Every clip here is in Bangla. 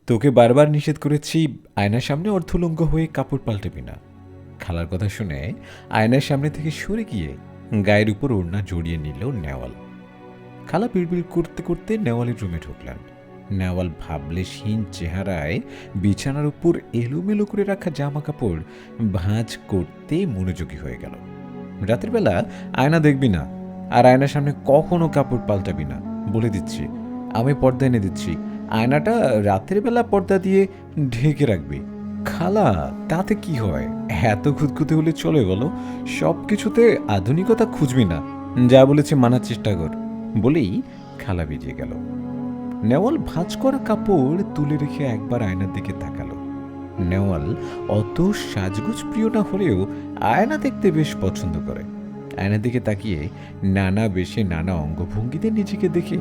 তোকে বারবার নিষেধ করেছি আয়নার সামনে অর্ধলঙ্গ হয়ে কাপড় পাল্টাবি না। খালার কথা শুনে আয়নার সামনে থেকে সরে গিয়ে গায়ের উপর ওড়না জড়িয়ে নিল নেওয়াল। খালা বিড়বিড় করতে করতে নেওয়ালের রুমে ঢুকলেন। নেওয়াল ভাবলেশহীন চেহারায় বিছানার উপর এলোমেলো করে রাখা জামা কাপড় ভাঁজ করতে মনোযোগী হয়ে গেল। রাতের বেলা আয়না দেখবি না, আর আয়নার সামনে কখনো কাপড় পাল্টাবি না, বলে দিচ্ছি। আমি পর্দা এনে দিচ্ছি, আয়নাটা রাতের বেলা পর্দা দিয়ে ঢেকে রাখবি। খালা, তাতে কি হয়? এত খুঁতখুঁতে হলে চলে বলো? সব কিছুতে আধুনিকতা খুঁজবি না, যা বলেছে মানার চেষ্টা কর, বলেই খালা বেরিয়ে গেল। নেওয়াল ভাঁজ করা কাপড় তুলে রেখে একবার আয়নার দিকে তাকালো। নেওয়াল অত সাজগোজ প্রিয় না হলেও আয়না দেখতে বেশ পছন্দ করে। আয়নার দিকে তাকিয়ে নানা বেশে নানা অঙ্গভঙ্গিতে নিজেকে দেখে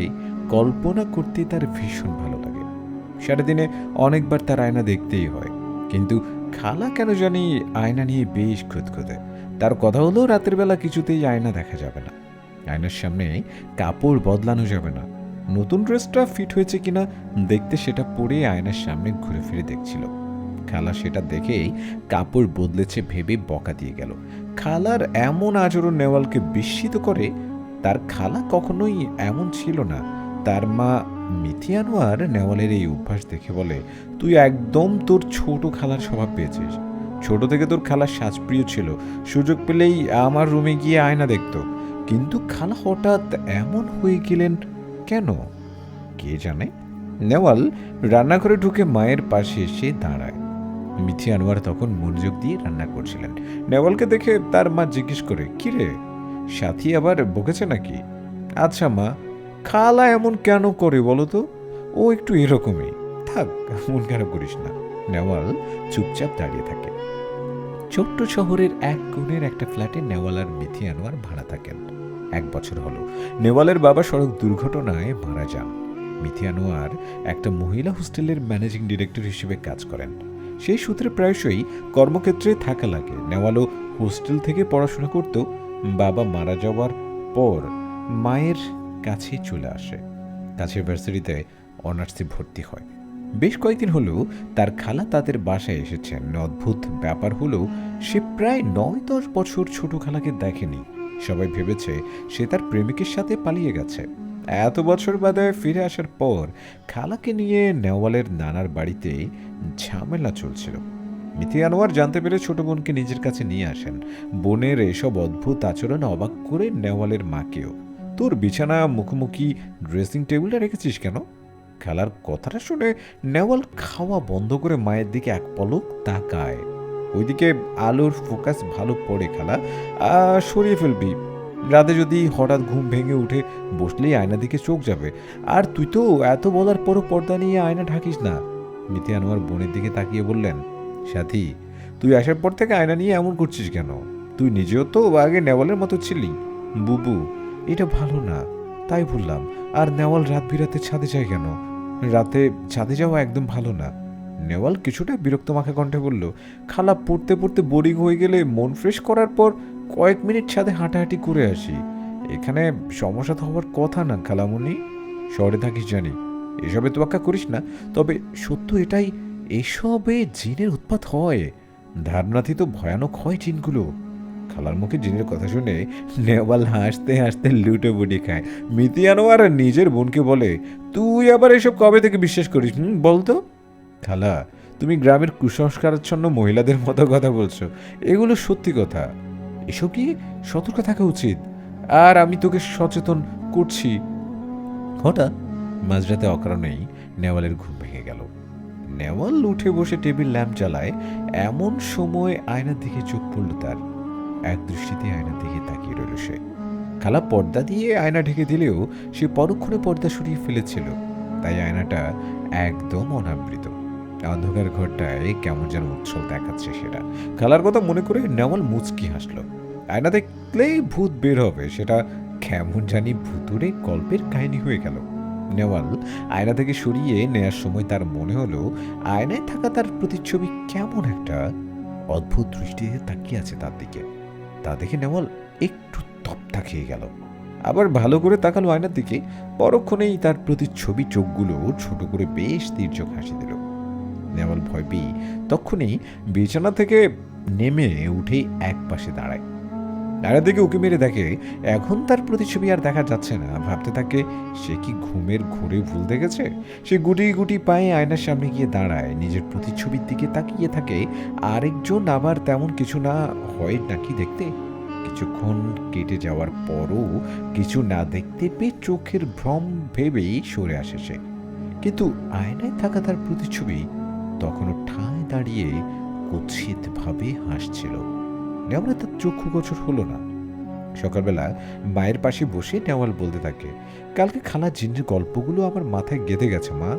কল্পনা করতে তার ভীষণ ভালো লাগে। সারাদিনে অনেকবার তার আয়না দেখতেই হয়, কিন্তু খালা কেন জানি আয়না নিয়ে বেশ খুঁতখুঁতে। তার কথা হলো রাতের বেলা কিছুতেই আয়না দেখা যাবে না, আয়নার সামনে কাপড় বদলানো যাবে না। নতুন ড্রেসটা ফিট হয়েছে কিনা দেখতে সেটা পরে আয়নার সামনে ঘুরে ফিরে দেখছিল। খালা সেটা দেখেই কাপড় বদলেছে ভেবে বকা দিয়ে গেল। খালার এমন আচরণ নেওয়ালকে বিস্মিত করে। তার খালা কখনোই এমন ছিল না। তার মা মিথি আনোয়ার নেওয়ালের এই অভ্যাস দেখে বলে, তুই একদম তোর ছোট খালার স্বভাব পেয়েছিস। ছোট থেকে তোর খালার সাজপ্রিয় ছিল, সুযোগ পেলেই আমার রুমে গিয়ে আয়না দেখতো। কিন্তু খালা হঠাৎ এমন হয়ে গেলেন কেন, কে জানে। নেওয়াল রান্নাঘরে ঢুকে মায়ের পাশে এসে দাঁড়ায়। মিথি আনোয়ার তখন মনোযোগ দিয়ে রান্না করছিলেন। নেওয়ালকে দেখে তার মা জিজ্ঞেস করে, কিরে, সাথী আবার বকেছে নাকি? আচ্ছা মা, খালা এমন কেন করে বলো তো? ও একটু এরকমই, থাক, মন খারাপ করিস না। নেওয়াল চুপচাপ দাঁড়িয়ে থাকে। ছোট্ট শহরের এক কোণের একটা ফ্ল্যাটে নেওয়াল আর মিথি আনোয়ার ভাড়া থাকেন। 1 বছর হলো নেওয়ালের বাবা সড়ক দুর্ঘটনায় মারা যান। মিথি আনোয়ার একটা মহিলা হোস্টেলের ম্যানেজিং ডিরেক্টর হিসেবে কাজ করেন। সেই সূত্রে প্রায়শই কর্মক্ষেত্রে থাকা লাগে। নেওয়ালও হোস্টেল থেকে পড়াশোনা করত। বাবা মারা যাওয়ার পর মায়ের কাছেই চলে আসে। কাছের ভার্সিটিতে অনার্সে ভর্তি হয়। বেশ কয়েকদিন হলো তার খালা তাদের বাসায় এসেছেন। অদ্ভুত ব্যাপার হলো, সে প্রায় 9-10 বছর ছোট খালাকে দেখেনি। সবাই ভেবেছে সে তার প্রেমিকের সাথে পালিয়ে গেছে। এত বছর বাদে ফিরে আসার পর খালাকে নিয়ে নেওয়ালের নানার বাড়িতে ঝামেলা চলছিল। মিথি আনোয়ার জানতে পেরে ছোট বোনকে নিজের কাছে নিয়ে আসেন। বোনের এসব অদ্ভুত আচরণ অবাক করে নেওয়ালের মাকেও। তোর বিছানা মুখোমুখি ড্রেসিং টেবিলটা রেখেছিস কেন? খালার কথাটা শুনে নেওয়াল খাওয়া বন্ধ করে মায়ের দিকে এক পলক তাকায়। ওইদিকে আলোর ফোকাস ভালো পড়ে। খালা, সরিয়ে ফেলবি, রাতে যদি হঠাৎ ঘুম ভেঙে উঠে বসলেই আয়না দিকে চোখ যাবে। আর তুই তো এত বলার পরও পর্দা নিয়ে আয়না ঢাকিস না। মিথি আনোয়ার বোনের দিকে তাকিয়ে বললেন, সাথী, তুই আসার পর থেকে আয়না নিয়ে এমন করছিস কেন? তুই নিজেও তো আগে নেওয়ালের মতো ছিলি। বুবু, এটা ভালো না, তাই বললাম। আর নেওয়াল রাত বিরাতে ছাদে যায় কেন? রাতে ছাদে যাওয়া একদম ভালো না। নেওয়াল কিছুটা বিরক্ত মাখা কণ্ঠে বলল, খালা, পড়তে পড়তে বোরিং হয়ে গেলে মন ফ্রেশ করার পর কয়েক মিনিট ছাদে হাঁটাহাঁটি করে আসি। এখানে সমস্যা তো হওয়ার কথা না খালামুনি। শহরে থাকিস জানি, এসবে তোয়াক্কা করিস না। তবে সত্য এটাই, এসবে জিনের উৎপাত হয়। ধারণাতি তো ভয়ানক হয় জিনগুলো। খালার মুখে জিনের কথা শুনে নেওয়াল হাসতে হাসতে লুটে বুটি খায়। মিতি আনোয়ার নিজের বোনকে বলে, তুই আবার এসব কবে থেকে বিশ্বাস করিস বলতো? খালা, তুমি গ্রামের কুসংস্কারাচ্ছন্ন মহিলাদের মতো কথা বলছো। এগুলো সত্যি কথা, এসব কি সতর্ক থাকা উচিত। আর আমি তোকে সচেতন করছি। হঠাৎ মাঝরাতে অকারণেই নেওয়ালের ঘুম ভেঙে গেল। নেওয়াল উঠে বসে টেবিল ল্যাম্প জ্বালায়। এমন সময় আয়নার দিকে চোখ পড়ল তার। এক দৃষ্টিতে আয়নার দিকে তাকিয়ে রইল সে। খালা পর্দা দিয়ে আয়না ঢেকে দিলেও সে পরক্ষণে পর্দা সরিয়ে ফেলেছিল, তাই আয়নাটা একদম অনাবৃত। অন্ধকার ঘরটায় কেমন যেন উচ্ছল দেখাচ্ছে সেটা। খালার কথা মনে করে নেওয়াল মুচকি হাসল। আয়না দেখলেই ভূত বের হবে, সেটা কেমন জানি ভুতুরে গল্পের কাহিনী হয়ে গেল। নেওয়াল আয়না থেকে সরিয়ে নেয়ার সময় তার মনে হলো আয়নায় থাকা তার প্রতিচ্ছবি কেমন একটা অদ্ভুত দৃষ্টিতে তাকিয়ে আছে তার দিকে। তা দেখে নেওয়াল একটু তপ্তা খেয়ে গেল। আবার ভালো করে তাকালো আয়নার দিকে। পরক্ষণেই তার প্রতিচ্ছবি চোখগুলো ছোট করে বেশ তীর্যক হাসি দিল। নেওয়াল ভয় পেয়ে তখনই বিছানা থেকে নেমে উঠে এক পাশে দাঁড়ায়। আয়নার দিকে উঁকি মেরে দেখে এখন তার প্রতিচ্ছবি আর দেখা যাচ্ছে না। ভাবতে থাকে সে কি ঘুমের ঘোরে ভুল দেখেছে। সে গুটি গুটি পায়ে আয়নার সামনে গিয়ে দাঁড়ায়, নিজের প্রতিচ্ছবির দিকে তাকিয়ে থাকে। আরেকজন আবার তেমন কিছু না হয় নাকি দেখতে। কিছুক্ষণ কেটে যাওয়ার পরও কিছু না দেখতে পেয়ে চোখের ভ্রম ভেবেই সরে আসে সে। কিন্তু আয়নায় থাকা তার প্রতিচ্ছবি তখনও ঠায় দাঁড়িয়ে কুৎসিতভাবে হাসছিল। নেওয়ালের তার চক্ষু গোচর হলো না। সকালবেলা মায়ের পাশে বসে নেওয়াল বলতে থাকে, কালকে খালা জিনের গল্পগুলো আমার মাথায় গেঁথে গেছে মা।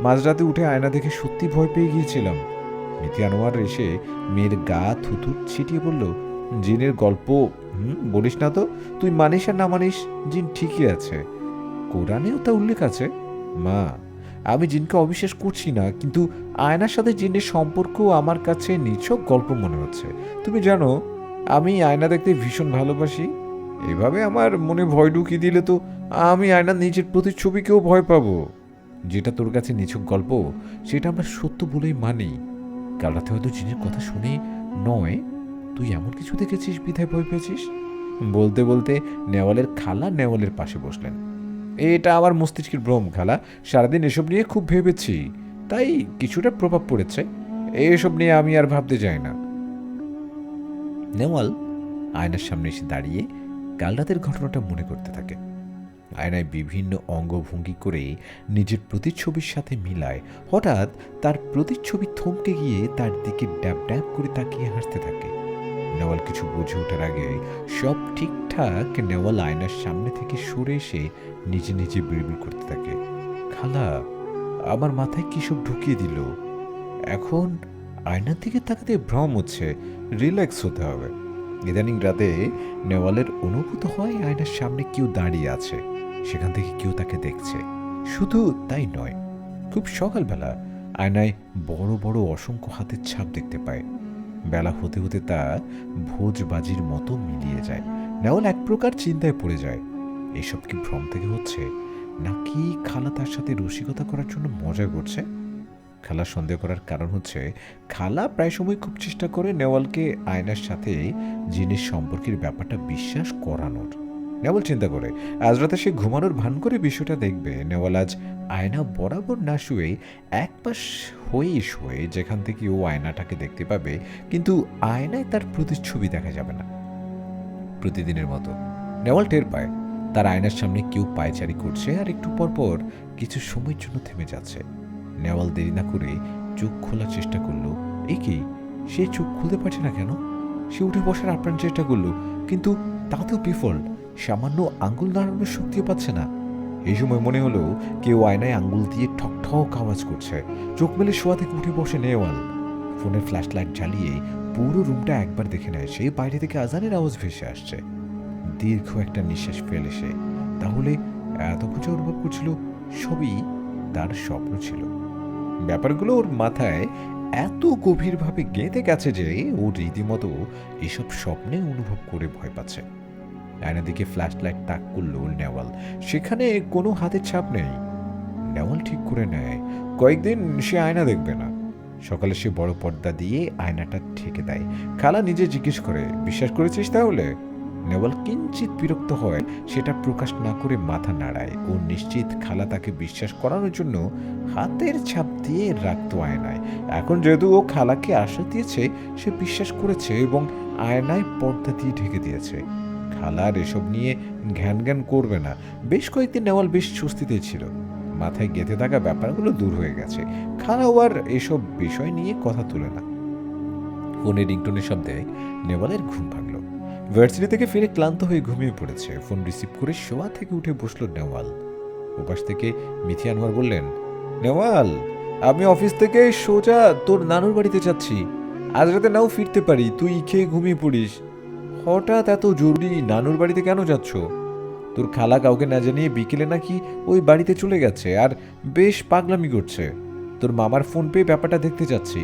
মাঝরাতে উঠে আয়না দেখে সত্যি ভয় পেয়ে গিয়েছিলাম। মিতি আনোয়ার এসে মেয়ের গা থুথু ছিটিয়ে বলল, জিনের গল্প বলিস না তো, তুই মানিস আর না মানিস, জিন ঠিকই আছে, কোরআনেও তা উল্লেখ আছে। মা, আমি জিনকে অবিশ্বাস করছি না, কিন্তু আয়নার সাথে জিনের সম্পর্ক আমার কাছে নিছক গল্প মনে হচ্ছে। তুমি জানো আমি আয়না দেখতে ভীষণ ভালোবাসি। এভাবে আমার মনে ভয় ঢুকিয়ে দিলে তো আমি আয়নার নিজের প্রতিচ্ছবিকেও ভয় পাবো। যেটা তোর কাছে নিছক গল্প সেটা আমরা সত্য বলেই মানি। কাল রাতে হয়তো জিনের কথা শুনে নয়, তুই এমন কিছু দেখেছিস বিধায় ভয় পেয়েছিস। বলতে বলতে নেওয়ালের খালা নেওয়ালের পাশে বসলেন। এটা আমার মস্তিষ্কের ভ্রম খালা, সারাদিন এসব নিয়ে খুব ভেবেছি, তাই কিছুটা প্রভাব পড়েছে। এসব নিয়ে আমি আর ভাবতে চাই না। নেওয়াল আয়নার সামনে এসে দাঁড়িয়ে কাল রাতের ঘটনাটা মনে করতে থাকে। আয়নায় বিভিন্ন অঙ্গভঙ্গি করে নিজের প্রতিচ্ছবির সাথে মিলায়। হঠাৎ তার প্রতিচ্ছবি থমকে গিয়ে তার দিকে ড্যাব ড্যাব করে তাকিয়ে হাসতে থাকে। নেওয়াল কিছু বুঝে ওঠার আগে সব ঠিকঠাক নেওয়াল আয়নার সামনে থেকে সরে এসে নিজে নিজে বিড়বিড় করতে থাকে, খালা আমার মাথায় কি সব ঢুকিয়ে দিল। এখন আয়নার দিকে তাকাতে ভ্রম হচ্ছে, রিল্যাক্স হতে হবে। ইদানিং রাতে নেওয়ালের অনুভূত হয় আয়নার সামনে কেউ দাঁড়িয়ে আছে, সেখান থেকে কেউ তাকে দেখছে। শুধু তাই নয়, খুব সকালবেলা আয়নায় বড় বড় অসংখ্য হাতের ছাপ দেখতে পায়। বেলা হতে হতে তা ভোজবাজির মতো মিলিয়ে যায়। নেওয়াল এক প্রকার চিন্তায় পড়ে যায়, এসব কি ভ্রম থেকে হচ্ছে, নাকি খালা তার সাথে রসিকতা করার জন্য মজা করছে। খালা সন্দেহ করার কারণ হচ্ছে খালা প্রায় সময় খুব চেষ্টা করে নেওয়ালকে আয়নার সাথে জিনের সম্পর্কের ব্যাপারটা বিশ্বাস করানোর। নেওয়াল চিন্তা করে আজ রাতে সে ঘুমানোর ভান করে বিষয়টা দেখবে। নেওয়াল আজ আয়না বরাবর না শুয়ে এক পাশ হয়ে শুয়ে, যেখান থেকে ও আয়নাটাকে দেখতে পাবে, কিন্তু আয়নায় তার প্রতিচ্ছবি দেখা যাবে না। প্রতিদিনের মতো নেওয়াল টের পায় তার আয়নার সামনে কেউ পায়চারি করছে, আর একটু পর পর কিছু সময়ের জন্য থেমে যাচ্ছে। নেওয়াল দেরি না করে চোখ খোলার চেষ্টা করলো। এই কি, সে চোখ খুলতে পারছে না কেন? সে উঠে বসার আপ্রাণ চেষ্টা করলো, কিন্তু তাতেও বিফল। সামান্য আঙ্গুল নাড়ানোর শক্তিও পাচ্ছে না। এই সময় মনে হলো কেউ আয়নায় আঙ্গুল দিয়ে ঠক ঠক আওয়াজ করছে। চোখ মেলে শোয়া থেকে উঠে বসে নেওয়াল। ফোনের ফ্ল্যাশ লাইট জ্বালিয়ে পুরো রুমটা একবার দেখে নেয় সে। বাইরে থেকে আজানের আওয়াজ ভেসে আসছে। দীর্ঘ একটা নিঃশ্বাস ফেলে সে তাহলে এত কিছু অনুভব করছিল সবই তার স্বপ্ন ছিল। ব্যাপারগুলো ওর মাথায় এত গভীরভাবে গেঁথে গেছে যে ও রীতিমতো এসব স্বপ্নে অনুভব করে ভয় পাচ্ছে। আয়নার দিকে ফ্ল্যাশ লাইট তাক করল নেওয়াল, সেখানে কোনো হাতের ছাপ নেই। নেওয়াল ঠিক করে নেয় কয়েকদিন সে আয়না দেখবে না। সকালে সে বড় পর্দা দিয়ে আয়নাটা ঢেকে দেয়। খালা নিজে জিজ্ঞেস করে, বিশ্বাস করেছিস তাহলে? নেওয়াল কিঞ্চিত বিরক্ত হয়, সেটা প্রকাশ না করে মাথা নাড়ায়। ও নিশ্চিত খালা তাকে বিশ্বাস করানোর জন্য হাতের ছাপ দিয়ে রাখতো আয়নায়। এখন যেহেতু ও খালাকে আশা দিয়েছে, সে বিশ্বাস করেছে এবং আয়নায় পর্দা দিয়ে ঢেকে দিয়েছে। খালার এসব নিয়ে ঘ্যান জ্ঞান করবে না। বেশ কয়েকদিন নেওয়াল বেশ স্বস্তিতে ছিল। মাথায় গেঁথে থাকা ব্যাপারগুলো দূর হয়ে গেছে। খালাও আর এসব বিষয় নিয়ে কথা তুলে না। ফোনের রিংটোনের শব্দে নেওয়ালের ঘুম ভাঙল। ভার্সিটি থেকে ফিরে ক্লান্ত হয়ে ঘুমিয়ে পড়েছে। ফোন রিসিভ করে শোয়া থেকে উঠে বসলো নেওয়াল। ওপাশ থেকে মিথি আনোয়ার বললেন, নেওয়াল আমি অফিস থেকে সোজা তোর নানুর বাড়িতে যাচ্ছি, আজ রাতে নাও ফিরতে পারি, তুই খেয়ে ঘুমিয়ে পড়িস। হঠাৎ এত জরুরি নানুর বাড়িতে কেন যাচ্ছ? তোর খালা কাউকে না জানিয়ে বিকেলে নাকি ওই বাড়িতে চলে গেছে আর বেশ পাগলামি করছে। তোর মামার ফোন পেয়ে ব্যাপারটা দেখতে যাচ্ছি।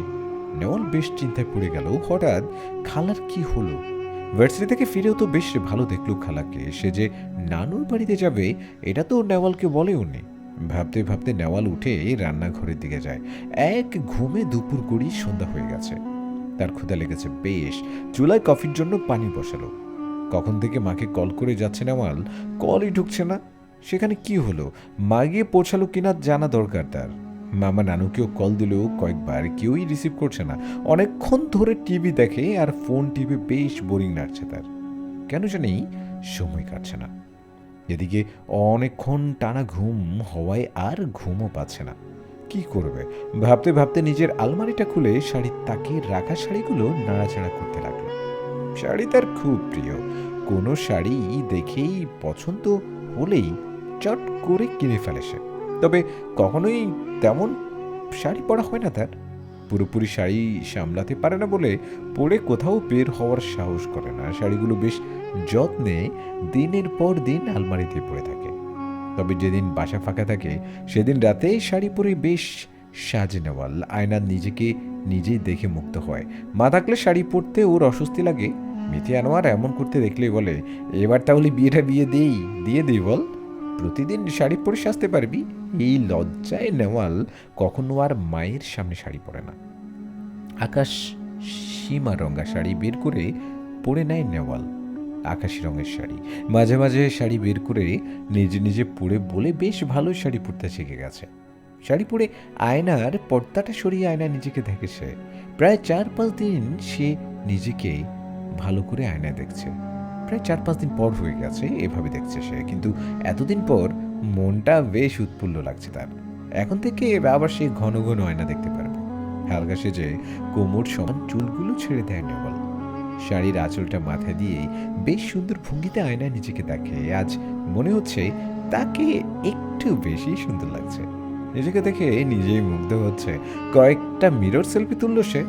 নেওয়াল বেশ চিন্তায় পড়ে গেল, হঠাৎ খালার কি হলো? ভার্সিটি থেকে ফিরেও তো বেশ ভালো দেখলো খালাকে। সে যে নানুর বাড়িতে যাবে এটা তো নেওয়ালকে বলে উনি। ভাবতে ভাবতে নেওয়াল উঠে রান্নাঘরের দিকে যায়। এক ঘুমে দুপুর গড়িয়ে সন্ধ্যা হয়ে গেছে। তার ক্ষুধা লেগেছে বেশ। চুলায় কফির জন্য পানি বসালো। কখন থেকে মাকে কল করে যাচ্ছে নেওয়াল, কলই ঢুকছে না। সেখানে কি হলো, মা গিয়ে পৌঁছালো কিনা জানা দরকার তার। মামা নানুকেও কল দিলেও কয়েকবার কেউই রিসিভ করছে না। অনেকক্ষণ ধরে টিভি দেখে আর ফোন টিভি বেশ বোরিং লাগছে তার। কেন জানি সময় কাটছে না। এদিকে অনেকক্ষণ টানা ঘুম হওয়ায় আর ঘুমও পাচ্ছে না। কি করবে ভাবতে ভাবতে নিজের আলমারিটা খুলে শাড়ির তাকে রাখা শাড়িগুলো নাড়াচাড়া করতে লাগলো। শাড়ি তার খুব প্রিয়। কোনো শাড়ি দেখেই পছন্দ হলেই চট করে কিনে ফেলে সে। তবে কখনোই তেমন শাড়ি পরা হয় না তার। পুরোপুরি শাড়ি সামলাতে পারে না বলে পরে কোথাও বের হওয়ার সাহস করে না। শাড়িগুলো বেশ যত্নে দিনের পর দিন আলমারিতে পড়ে থাকে। তবে যেদিন বাসা ফাঁকা থাকে সেদিন রাতে শাড়ি পরে বেশ সাজে নেওয়াল। আয়নার নিজেকে নিজেই দেখে মুগ্ধ হয়। মা থাকলে শাড়ি পরতে ওর অস্বস্তি লাগে। মিথি আনোয়ার এমন করতে দেখলেই বলে, এবার তাহলে দিয়ে দিই বল, প্রতিদিন শাড়ি পরে সাজতে পারবি। এই লজ্জায় নেওয়াল কখনো আর মায়ের সামনে শাড়ি পরে না। আকাশ সীমা রঙা শাড়ি বের করে পরে নেয় নেওয়াল। আকাশি রঙের শাড়ি মাঝে মাঝে শাড়ি বের করে নিজে নিজে পরে বলে বেশ ভালো শাড়ি পরতে শিখে গেছে। শাড়ি পরে আয়নার পর্দাটা সরিয়ে আয়না নিজেকে দেখে সে। প্রায় 4-5 দিন সে নিজেকে ভালো করে আয়নায় দেখছে। প্রায় 4-5 দিন পর হয়ে গেছে এভাবে দেখছে সে, কিন্তু এতদিন পর মনটা বেশ উৎফুল্ল লাগছে তার। এখন থেকে আবার সে ঘন ঘন আয়না দেখতে পারবে। হালকা সেজে কোমর সমান চুলগুলো ছেড়ে দেয় নেওয়াল। শাড়ির আঁচলটা মাথায় দিয়ে বেশ সুন্দর ভঙ্গিতে আয়নায় নিজেকে দেখে। আজ মনে হচ্ছে তাকে একটু বেশি সুন্দর লাগছে। নিজেকে দেখে নিজেই মুগ্ধ হচ্ছে। কয়েকটা মিরর সেলফি তুললো সে।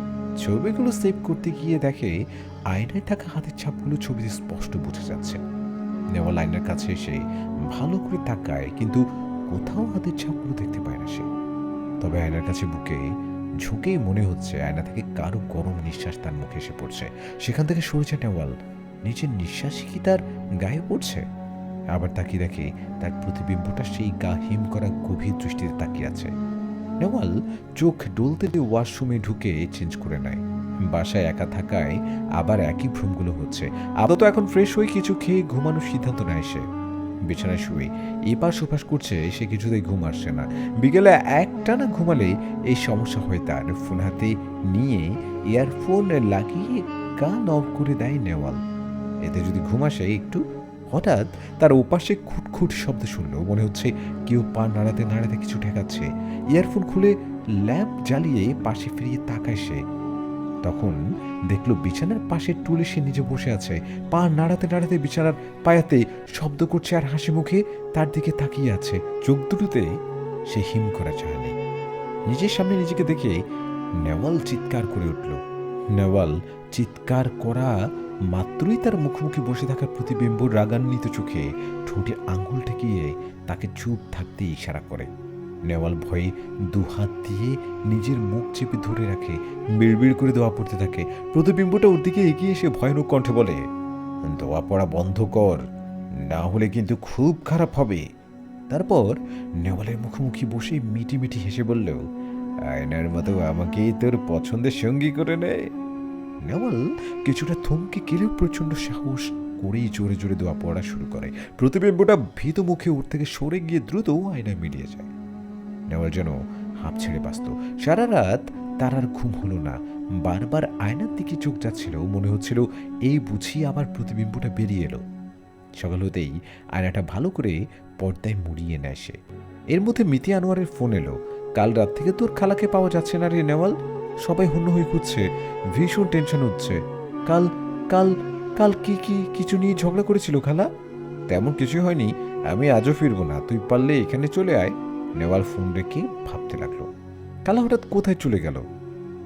ছবিগুলো সেভ করতে গিয়ে দেখে আয়নায় থাকা হাতের ছাপগুলো ছবিতে স্পষ্ট বোঝা যাচ্ছে। নেওয়াল আয়নার কাছে এসে ভালো করে তাকায়, কিন্তু কোথাও হাতের ছাপগুলো দেখতে পায় না সে। তবে আয়নার কাছে বুকে ঝুঁকে মনে হচ্ছে আয়না থেকে কারো গরম নিঃশ্বাস তার মুখে এসে পড়ছে। সেখান থেকে সরেছে নেওয়াল। নিজের নিঃশ্বাসই কি তার গায়ে পড়ছে? আবার তাকিয়ে দেখে তার প্রতিবিম্বটা সেই গা হিম করা গভীর দৃষ্টিতে তাকিয়ে আছে। নেওয়াল চোখ ডলতে ওয়াশরুমে ঢুকে চেঞ্জ করে নেয়। বাসায় একা থাকায় আবার একই ভ্রমগুলো হচ্ছে। আপাতত এখন ফ্রেশ হয়ে কিছু খেয়ে ঘুমানোর সিদ্ধান্ত নেয় সে। বিছানায় শুয়ে এপাশ ওপাশ করছে, সে কিছুতেই ঘুম আসছে না। বিকেলে একটানা ঘুমালে এই সমস্যা হয় তার। ফোন হাতে নিয়ে ইয়ারফোন লাগিয়ে গান অফ করে দেয় নেওয়াল। এতে যদি ঘুম আসে একটু। হঠাৎ তার ওপাশে খুটখুট শব্দ শুনল। মনে হচ্ছে কেউ পা নাড়াতে নাড়াতে কিছু ঠেকাচ্ছে। ইয়ারফোন খুলে ল্যাম্প জ্বালিয়ে পাশে ফিরিয়ে তাকায় সে। তখন দেখলো বিছানার পাশের টুলে সে নিজে বসে আছে। পা নাড়াতে নাড়াতে বিছানার পায়াতে শব্দ করছে আর হাসি মুখে তার দিকে তাকিয়ে আছে। চোখ দুটোতে সে হিম করা চায় নেই। নিজের সামনে নিজেকে দেখে নেওয়াল চিৎকার করে উঠল। নেওয়াল চিৎকার করা মাত্রই তার মুখোমুখি বসে থাকা প্রতিবিম্ব রাগান্বিত চোখে ঠোঁটে আঙুল ঠেকিয়ে তাকে চুপ থাকতে ইশারা করে। নেওয়াল ভয়ে দুহাত দিয়ে নিজের মুখ চেপে ধরে রাখে। বিড়বিড় করে দোয়া পড়তে থাকে। প্রতিবিম্বটা ওর দিকে এগিয়ে এসে ভয়ানক কণ্ঠে বলে, দোয়া পড়া বন্ধ কর, না হলে কিন্তু খুব খারাপ হবে। তারপর নেওয়ালের মুখোমুখি বসে মিটি মিটি হেসে বলল, আয়নার মতো আমাকেই তোর পছন্দের সঙ্গী করে নেয়। নেওয়াল কিছুটা থমকে গেলেও প্রচন্ড সাহস করেই জোরে জোরে দোয়া পড়া শুরু করে। প্রতিবিম্বটা ভীত মুখে ওর থেকে সরে গিয়ে দ্রুত আয়নায় মিলিয়ে যায়। নেওয়াল যেন হাঁপ ছেড়ে বাঁচত। সারা রাত তার আর ঘুম হলো না। বারবার আয়নার দিকে চোখ যাচ্ছিল। মনে হচ্ছিল এই বুঝি আবার প্রতিবিম্বটা বেরিয়ে এলো। সকাল হতেই আয়নাটা ভালো করে পর্দায় মুড়িয়ে নেয় সে। এর মধ্যে মিতি আনোয়ারের ফোন এলো। কাল রাত থেকে তোর খালাকে পাওয়া যাচ্ছে না রে নেওয়াল। সবাই হন্য হয়ে খুঁজছে, ভীষণ টেনশন হচ্ছে। কাল কাল কাল কিছু নিয়ে ঝগড়া করেছিল খালা? তেমন কিছুই হয়নি, আমি আজও ফিরবো না, তুই পারলে এখানে চলে আয়। নেওয়াল ফোন রেখে ভাবতে লাগলো, খালা হঠাৎ কোথায় চলে গেল?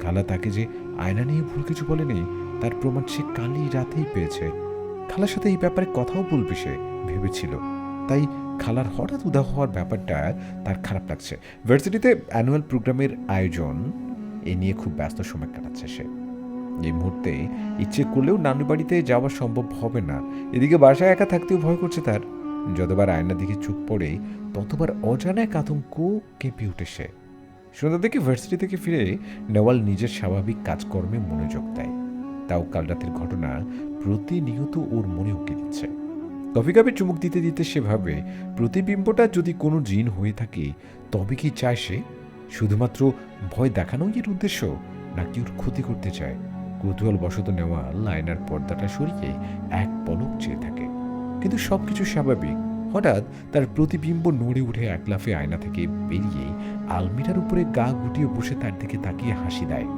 খালা তাকে যে আয়না নিয়ে ভুল কিছু বলেনি তার প্রমাণ সে কালই রাতেই পেয়েছে। খালার সাথে এই ব্যাপারে কথাও বলবে সে ভেবেছিল। তাই খালার হঠাৎ উদা হওয়ার ব্যাপারটা তার খারাপ লাগছে। ভার্সিটিতে অ্যানুয়াল প্রোগ্রামের আয়োজন এ নিয়ে খুব ব্যস্ত সময় কাটাচ্ছে সে। এই মুহূর্তে ইচ্ছে করলেও নানু বাড়িতে যাওয়া সম্ভব হবে না। এদিকে বাসায় একা থাকতেও ভয় করছে তার। যতবার আয়নার দিকে চোখ পড়ে ততবার অজানা এক আতঙ্ক কেঁপে উঠে সে। সন্ধ্যা থেকে ভার্সিটি থেকে ফিরে নেওয়াল নিজের স্বাভাবিক কাজকর্মে মনোযোগ দেয়। তাও কাল রাতের ঘটনা প্রতিনিয়ত ওর মনে উঁকে দিচ্ছে। কফি কাপে চুমুক দিতে দিতে সে ভাবে, প্রতিবিম্বটা যদি কোনো জিন হয়ে থাকে তবে কি চায় সে? শুধুমাত্র ভয় দেখানোই এর উদ্দেশ্য, নাকি ওর ক্ষতি করতে চায়? কৌতূহল বশত নেওয়াল আয়নার পর্দাটা সরিয়ে এক পলক চেয়ে থাকে, কিন্তু সবকিছু স্বাভাবিক। হঠাৎ তার প্রতিবিম্ব নড়ে উঠে এক লাফে আয়না থেকে বেরিয়ে আলমিরার উপরে গা গুটিয়ে বসে তার দিকে তাকিয়ে হাসি দেয়।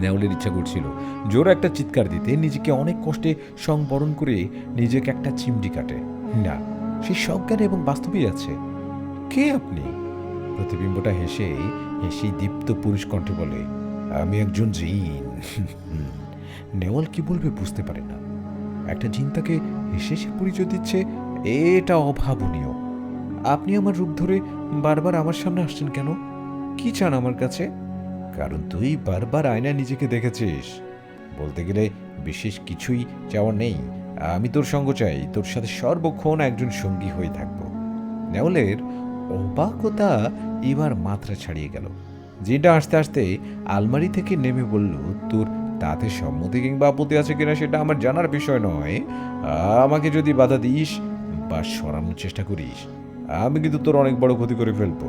নেওয়ালের ইচ্ছা করছিল জোর একটা চিৎকার দিতে, নিজেকে অনেক কষ্টে সংবরণ করে নিজেকে একটা চিমটি কাটে। না, সে সজ্ঞানে এবং বাস্তবেই আছে। কে আপনি? প্রতিবিম্বটা হেসেই দীপ্ত পুরুষ কণ্ঠে বলে, আমি একজন জিন। নেওয়াল কি বলবে বুঝতে পারে না। একটা জিন তাকে হেসে হেসে পরিচয় দিচ্ছে, এটা অভাবনীয়। আপনি আমার রূপ ধরে বারবার আমার সামনে আসছেন কেন? কি চান আমার কাছে? কারণ তুই বারবার আয়নায় নিজেকে দেখেছিস। বলতে গেলে বিশেষ কিছুই চাওয়ার নেই। আমি তোর সঙ্গ চাই, তোর সাথে সর্বক্ষণ একজন সঙ্গী হয়ে থাকব। নেওয়ালের অবাকতা এবার মাত্রা ছাড়িয়ে গেল। জিনটা আস্তে আস্তে আলমারি থেকে নেমে বলল, তোর তাতে সম্মতি কিংবা আপত্তি আছে কিনা সেটা আমার জানার বিষয় নয়। আমাকে যদি বাধা দিস বা সরানোর চেষ্টা করিস, আমি কিন্তু তোর অনেক বড় ক্ষতি করে ফেলবো।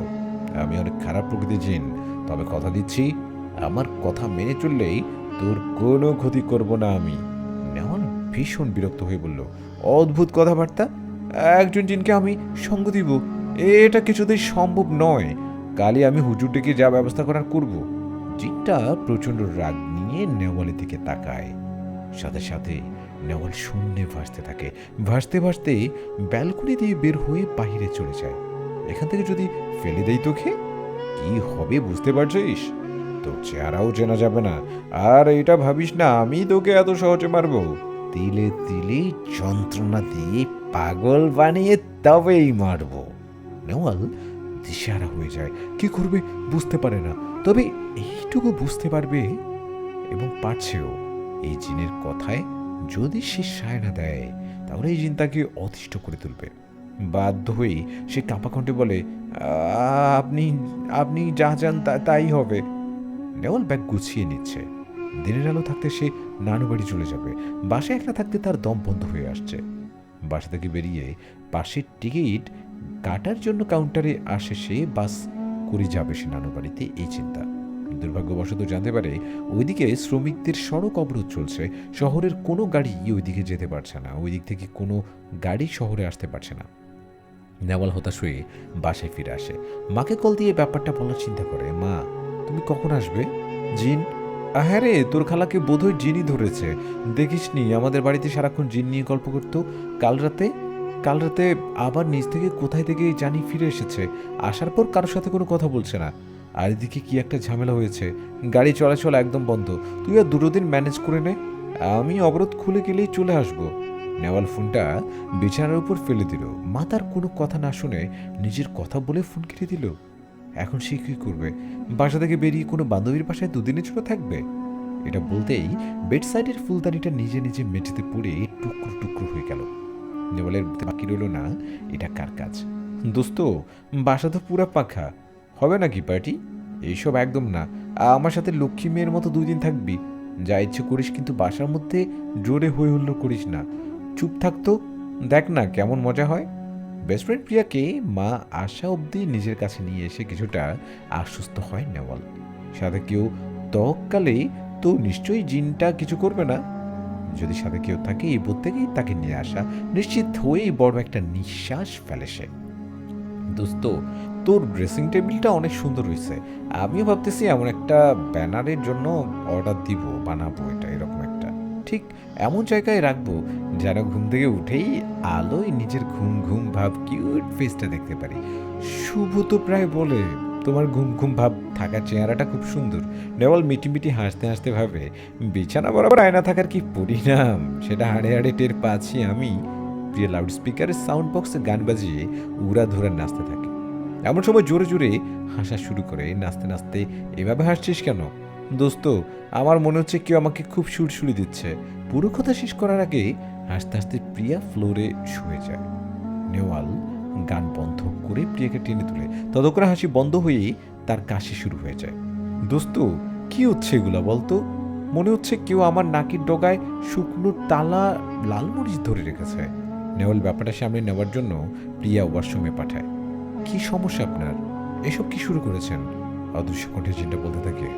আমি অনেক খারাপ প্রকৃতির জিন, তবে কথা দিচ্ছি আমার কথা মেনে চললেই তোর কোনো ক্ষতি করব না আমি। নেওয়াল ভীষণ বিরক্ত হয়ে বলল, অদ্ভুত কথাবার্তা। একজন জিনকে আমি সঙ্গ দিব, এটা কিছুতেই সম্ভব নয়। কালই আমি হুজুর ডেকে যা ব্যবস্থা করার করব। জিনটা প্রচণ্ড রাগ নিয়ে নেওয়ালের দিকে তাকায়। সাথে সাথে নেওয়াল শূন্যে ভাসতে থাকে। ভাসতে ভাসতে ব্যালকনি দিয়ে বের হয়ে বাহিরে চলে যায়। এখান থেকে যদি ফেলে দেই তোকে, কি হবে বুঝতে পারছিস? তোর চেহারাও চেনা যাবে না। আর এটা ভাবিস না আমি তোকে এত সহজে মারবো। তিলে তিলে যন্ত্রণা দিয়ে পাগল বানিয়ে তবেই মারবো। নেওয়াল দিশেহারা হয়ে যায়। কি করবে বুঝতে পারে না, তবে এইটুকু বুঝতে পারবে এবং পারছেও, এই জিনের কথায় যদি সে সায় না দেয় তাহলে এই জিন তাকে অতিষ্ঠ করে তুলবে। বাধ্য হয়ে সে কাঁপা কণ্ঠে বলে, আপনি আপনি যা চান তাই হবে। নেওয়াল ব্যাগ গুছিয়ে নিচ্ছে। দিনের আলো থাকতে সে নানু বাড়ি চলে যাবে। বাসায় একলা থাকতে তার দম বন্ধ হয়ে আসছে। বাসা থেকে বেরিয়ে পাশের টিকিট কাটার জন্য কাউন্টারে আসে সে। বাস করে যাবে সে নানু বাড়িতে, এই চিন্তা। দুর্ভাগ্যবশত জানতে পারে ওইদিকে শ্রমিকদের সড়ক অবরোধ চলছে। শহরের কোনো গাড়ি ওইদিকে যেতে পারছে না, ওই দিক থেকে কোনো গাড়ি শহরে আসতে পারছে না। নেওয়াল হতাশ হয়ে বাসায় ফিরে আসে। মাকে কল দিয়ে ব্যাপারটা বলার চিন্তা করে। মা, তুমি কখন আসবে? জিন? হ্যাঁ রে, তোর খালাকে বোধহয় জিনই ধরেছে। দেখিসনি আমাদের বাড়িতে সারাক্ষণ জিন নিয়ে গল্প করতো। কাল রাতে আবার নিজ থেকে কোথায় থেকে জানি ফিরে এসেছে। আসার পর কারোর সাথে কোনো কথা বলছে না। আর এদিকে কি একটা ঝামেলা হয়েছে, গাড়ি চলাচল একদম বন্ধ। তুই আর 2 দিন ম্যানেজ করে নে, আমি অবরোধ খুলে গেলেই চলে আসবো। নেওয়াল ফোনটা বিছানার উপর ফেলে দিল। মা তার কোনো কথা না শুনে নিজের কথা বলে ফোন কেটে দিল। এখন সে কি করবে? বাসা থেকে বেরিয়ে কোনো বান্ধবীর বাসায় 2 দিনের জন্য থাকবে? এটা বলতেই বেডসাইডের ফুলদানিটা নিজে নিজে মেঝেতে পড়ে টুকরো টুকরো হয়ে গেল। নেওয়ালের বাকি রইল না এটা কার কাজ। দোস্ত, বাসা তো পুরা পাখা, হবে নাকি পার্টি? এইসব একদম না। আমার সাথে লক্ষ্মী মেয়ের মতো 2 দিন থাকবি। যা ইচ্ছে করিস, কিন্তু বাসার মধ্যে জোরে হই হুল্লোড় করিস না। চুপ থাকতো, দেখ না কেমন মজা হয়। বেস্ট ফ্রেন্ড প্রিয়াকে মা আশা অবধি নিজের কাছে নিয়ে এসে কিছুটা আশ্বস্ত হয় নেওয়াল। সাথে কেউ তহকালে তো নিশ্চয়ই জিনটা কিছু করবে না। যদি সাথে কেউ থাকে এই বোধ থেকেই তাকে নিয়ে আসা। নিশ্চিত হয়েই বড় একটা নিঃশ্বাস ফেলে সে। দোস্ত, তোর ড্রেসিং টেবিলটা অনেক সুন্দর হয়েছে। আমিও ভাবতেছি এমন একটা ব্যানারের জন্য অর্ডার দিব, বানাবো এটা এরকম একটা, ঠিক এমন জায়গায় রাখবো যেন ঘুম থেকে উঠেই আলোয় নিজের ঘুম ঘুম ভাব কিউট ফেসটা দেখতে পারি। শুভ তো প্রায় বলে, তোমার ঘুম ঘুম ভাব থাকার চেহারাটা খুব সুন্দর। নেওয়াল মিটি হাসতে হাসতে ভাবে, বিছানা বরাবর আয়না থাকার কি পরিণাম সেটা হাড়ে হাড়ে টের পাচ্ছি আমি। প্রিয় লাউড স্পিকারের সাউন্ড বক্সে গান বাজিয়ে উড়াধুরা নাচতে থাকে। এমন সময় জোরে জোরে হাসা শুরু করে। নাচতে নাচতে এভাবে হাসছিস কেন? দোস্ত, আমার মনে হচ্ছে কেউ আমাকে খুব সুরসুরি দিচ্ছে। পুরো কথা শেষ করার আগে হাসতে হাসতে প্রিয়া ফ্লোরে শুয়ে যায়। নেওয়াল গান বন্ধ করে প্রিয়াকে টেনে তুলে। ততক্ষণে হাসি বন্ধ হয়ে তার কাশি শুরু হয়ে যায়। দোস্ত, কি হচ্ছে এগুলা বলতো? মনে হচ্ছে কেউ আমার নাকের ডগায় শুকনো টালা লাল মরিচ ধরে রেখেছে। নেওয়াল ব্যাপারটা সামনে নেওয়ার জন্য প্রিয়া ওয়াশরুমে পাঠায়। কি সমস্যা আপনার? এসব কি শুরু করেছেন? অদৃশ্য কণ্ঠে জিনটা বলতে থাকে।